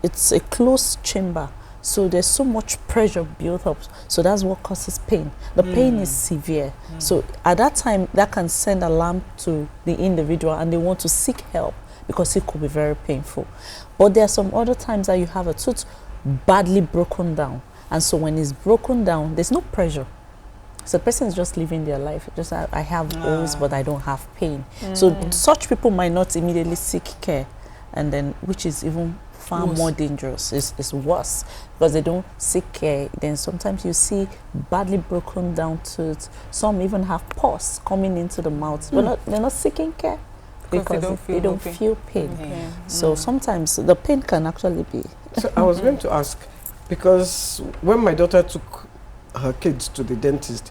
Speaker 6: it's a closed chamber. So there's so much pressure built up. So that's what causes pain. The pain is severe. So at that time, that can send alarm to the individual and they want to seek help because it could be very painful. But there are some other times that you have a tooth badly broken down. And so when it's broken down, there's no pressure. So the person is just living their life. Just I have holes, but I don't have pain. So such people might not immediately seek care, and then which is even far more dangerous. It's worse because they don't seek care. Then sometimes you see badly broken down teeth. Some even have pus coming into the mouth. They're not seeking care because they don't feel pain. So sometimes the pain can actually be.
Speaker 2: So I was going to ask, because when my daughter took her kids to the dentist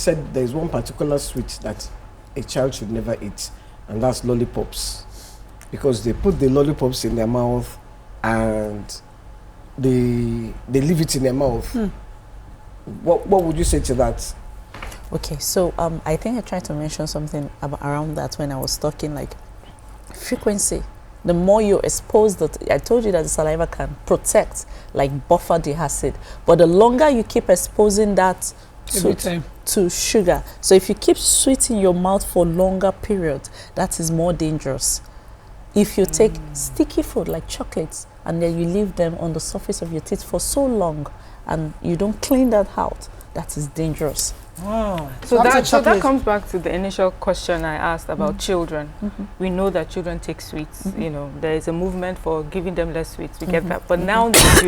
Speaker 2: said there is one particular sweet that a child should never eat, and that's lollipops, because they put the lollipops in their mouth and they leave it in their mouth. What would you say to that?
Speaker 6: Okay, so I think I tried to mention something around that when I was talking, like frequency. The more you're exposed, I told you that the saliva can protect, like buffer the acid. But the longer you keep exposing that to sugar, so if you keep sweet in your mouth for longer periods, that is more dangerous. If you take sticky food like chocolates and then you leave them on the surface of your teeth for so long and you don't clean that out, that is dangerous.
Speaker 4: So that comes back to the initial question I asked about children. We know that children take sweets. You know, there is a movement for giving them less sweets. We get that. But now they do.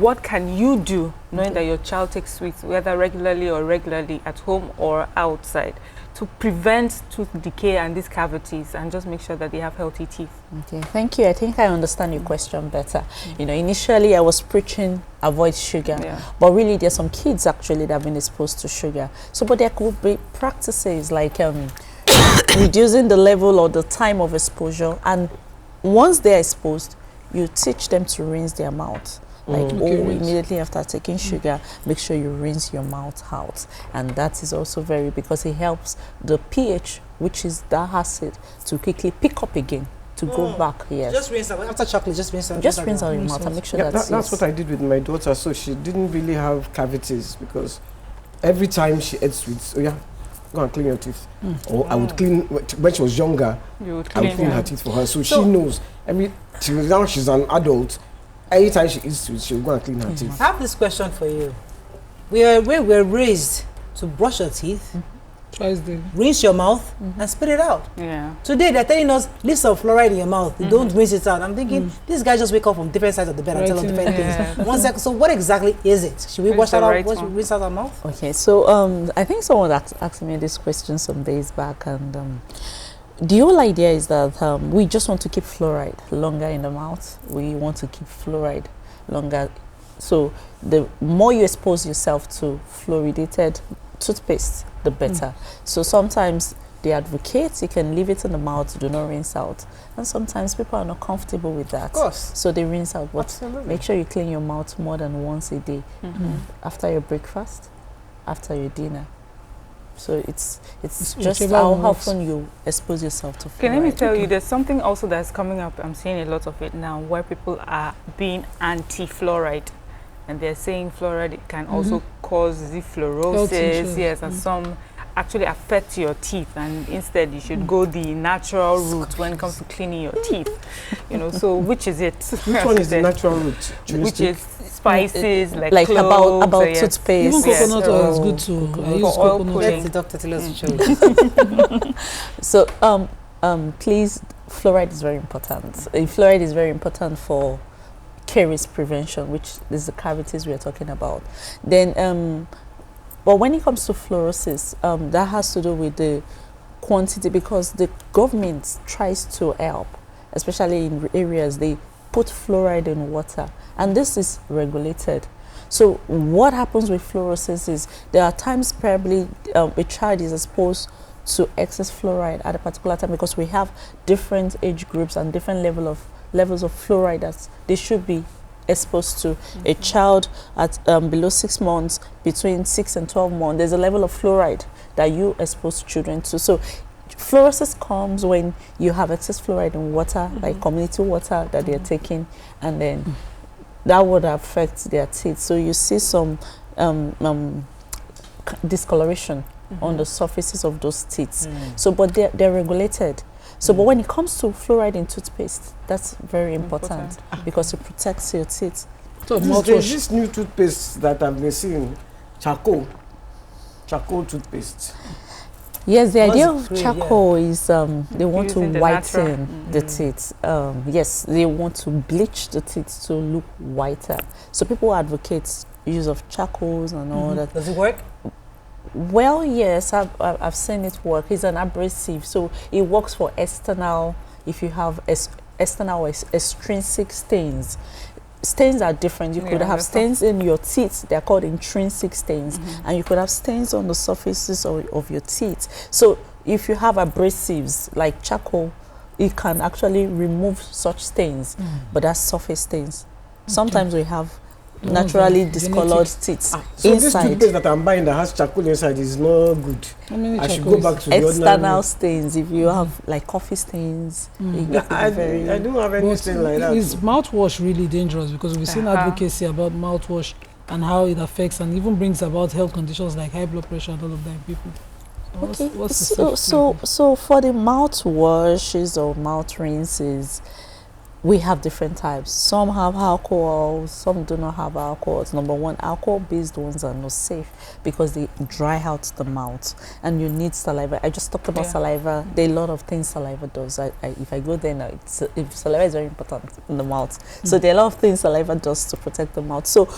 Speaker 4: What can you do knowing that your child takes sweets, whether regularly at home or outside, to prevent tooth decay and these cavities and just make sure that they have healthy teeth?
Speaker 6: Okay, thank you. I think I understand your question better. You know, initially I was preaching avoid sugar, but really there's some kids actually that have been exposed to sugar. So, but there could be practices like reducing the level or the time of exposure, and once they're exposed, you teach them to rinse their mouth. Like, immediately after taking sugar, make sure you rinse your mouth out. And that is also because it helps the pH, which is the acid, to quickly pick up again, to go back. Yes.
Speaker 1: Just rinse out. After chocolate, just rinse out.
Speaker 6: Just rinse out your mouth and make sure
Speaker 2: that's what I did with my daughter. So she didn't really have cavities because every time she ate sweets, go and clean your teeth. Or I would clean, when she was younger, I would clean her teeth for her. So she knows. Now she's an adult. Anytime she eats sweets, she'll go and clean her teeth.
Speaker 1: I have this question for you. We were raised to brush your teeth,
Speaker 3: twice daily,
Speaker 1: rinse your mouth, and spit it out. Today they're telling us leave some fluoride in your mouth. You don't rinse it out. I'm thinking these guys just wake up from different sides of the bed and tell us different things. 1 second. So what exactly is it? Should we wash that out? Rinse out our mouth?
Speaker 6: Okay. So I think someone asked me this question some days back, and the whole idea is that we just want to keep fluoride longer in the mouth. We want to keep fluoride longer. So the more you expose yourself to fluoridated toothpaste, the better. So sometimes they advocate you can leave it in the mouth, do not rinse out. And sometimes people are not comfortable with that.
Speaker 1: Of course.
Speaker 6: So they rinse out. But
Speaker 1: absolutely,
Speaker 6: make sure you clean your mouth more than once a day. After your breakfast, after your dinner. So it's just how often you expose yourself to fluoride.
Speaker 4: Okay, let me tell you, there's something also that's coming up. I'm seeing a lot of it now, where people are being anti-fluoride, and they're saying fluoride can also cause the fluorosis, and some actually affect your teeth, and instead you should go the natural route when it comes to cleaning your teeth. You know, so which is it?
Speaker 2: Which one is the natural route?
Speaker 4: Which is spices like cloves,
Speaker 6: about toothpaste.
Speaker 3: Even coconut oil is good too. I use coconut oil.
Speaker 1: Let the doctor tell us the truth.
Speaker 6: So please, fluoride is very important. Fluoride is very important for caries prevention, which is the cavities we are talking about. Then but when it comes to fluorosis, that has to do with the quantity, because the government tries to help, especially in areas they put fluoride in water, and this is regulated. So what happens with fluorosis is there are times probably a child is exposed to excess fluoride at a particular time, because we have different age groups and different levels of fluoride that they should be exposed to. A child at below 6 months, between 6 and 12 months, there's a level of fluoride that you expose children to. So fluorosis comes when you have excess fluoride in water, like community water that they're taking, and then that would affect their teeth. So you see some discoloration on the surfaces of those teeth. So, but they're regulated. So, but when it comes to fluoride in toothpaste, that's very important because it protects your teeth.
Speaker 2: So there's this new toothpaste that I've been seeing, charcoal toothpaste.
Speaker 6: Yes, the idea of charcoal is they want to whiten the teeth. Yes, they want to bleach the teeth to look whiter. So people advocate use of charcoals and all that.
Speaker 1: Does it work?
Speaker 6: Well, yes, I've seen it work. It's an abrasive, so it works for external. If you have external or extrinsic stains. Stains are different. You could have stains in your teeth. They're called intrinsic stains. And you could have stains on the surfaces of your teeth. So if you have abrasives like charcoal, it can actually remove such stains. But that's surface stains. Sometimes we have naturally discolored teeth
Speaker 2: so
Speaker 6: inside.
Speaker 2: This toothpaste that I'm buying that has charcoal inside is not good. I should go back to the
Speaker 6: external stains. If you have like coffee stains,
Speaker 2: I don't have anything like that.
Speaker 3: Is mouthwash really dangerous? Because we've seen advocacy about mouthwash and how it affects and even brings about health conditions like high blood pressure and all of that in people.
Speaker 6: So for the mouthwashes or mouth rinses, we have different types. Some have alcohol, some do not have alcohols. Number one, alcohol-based ones are not safe because they dry out the mouth and you need saliva. I just talked about saliva. There are a lot of things saliva does. If I go there now, saliva is very important in the mouth. So there are a lot of things saliva does to protect the mouth. So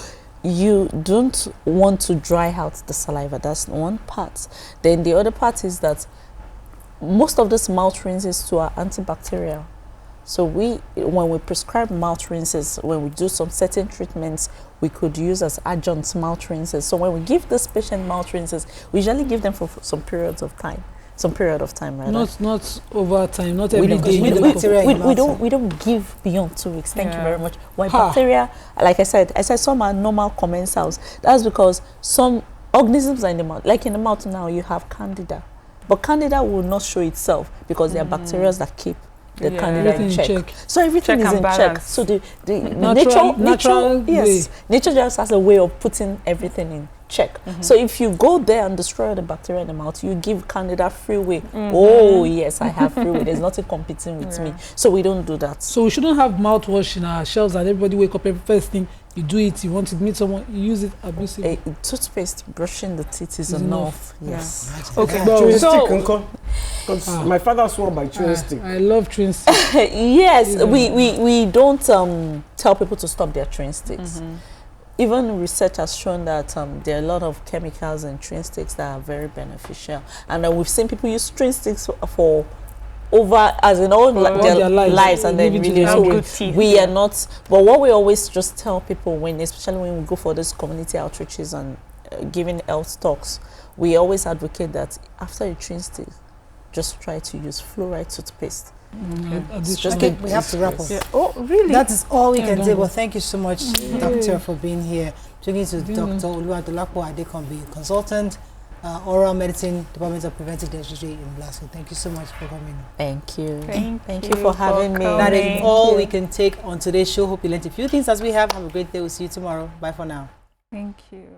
Speaker 6: you don't want to dry out the saliva. That's one part. Then the other part is that most of these mouth rinses too are antibacterial. So when we prescribe mouth rinses, when we do some certain treatments, we could use as adjunct mouth rinses. So when we give this patient mouth rinses, we usually give them for some period of time, rather.
Speaker 3: Not over time, not every day.
Speaker 6: We don't give beyond 2 weeks. Thank you very much. Why bacteria? Like I said some are normal commensals. That's because some organisms are in the mouth. Like in the mouth now, you have candida, but candida will not show itself because there are bacteria that keep the candida in check. So everything is in check. So the nature just has a way of putting everything in check. So if you go there and destroy the bacteria in the mouth, you give candida free way. Oh yes, I have free way. There's nothing competing with me. So we don't do that.
Speaker 3: So we shouldn't have mouthwash in our shelves and everybody wake up every first thing you do it. You want to meet someone, you use it abusively.
Speaker 6: Toothpaste, brushing the teeth is enough. Yes.
Speaker 2: Okay. So my father swore by chewing stick.
Speaker 3: I love chewing stick.
Speaker 6: Yes, we don't tell people to stop their chewing sticks. Even research has shown that there are a lot of chemicals in chewing sticks that are very beneficial, and we've seen people use chewing sticks for over as in all their lives, and then really we are not. But what we always just tell people especially when we go for these community outreaches and giving health talks, we always advocate that after you chewing stick, just try to use fluoride toothpaste.
Speaker 1: We have to wrap up.
Speaker 4: Oh, really?
Speaker 1: That is all we can do. Well, thank you so much, Doctor, for being here. Talking to Dr. Oluwadolapo Adekombi, consultant, oral medicine, Department of Preventive Dentistry in Glasgow. Thank you so much for coming.
Speaker 6: Thank you. Thank you for having me.
Speaker 1: That is all we can take on today's show. Hope you learned a few things as we have. Have a great day. We'll see you tomorrow. Bye for now.
Speaker 4: Thank you.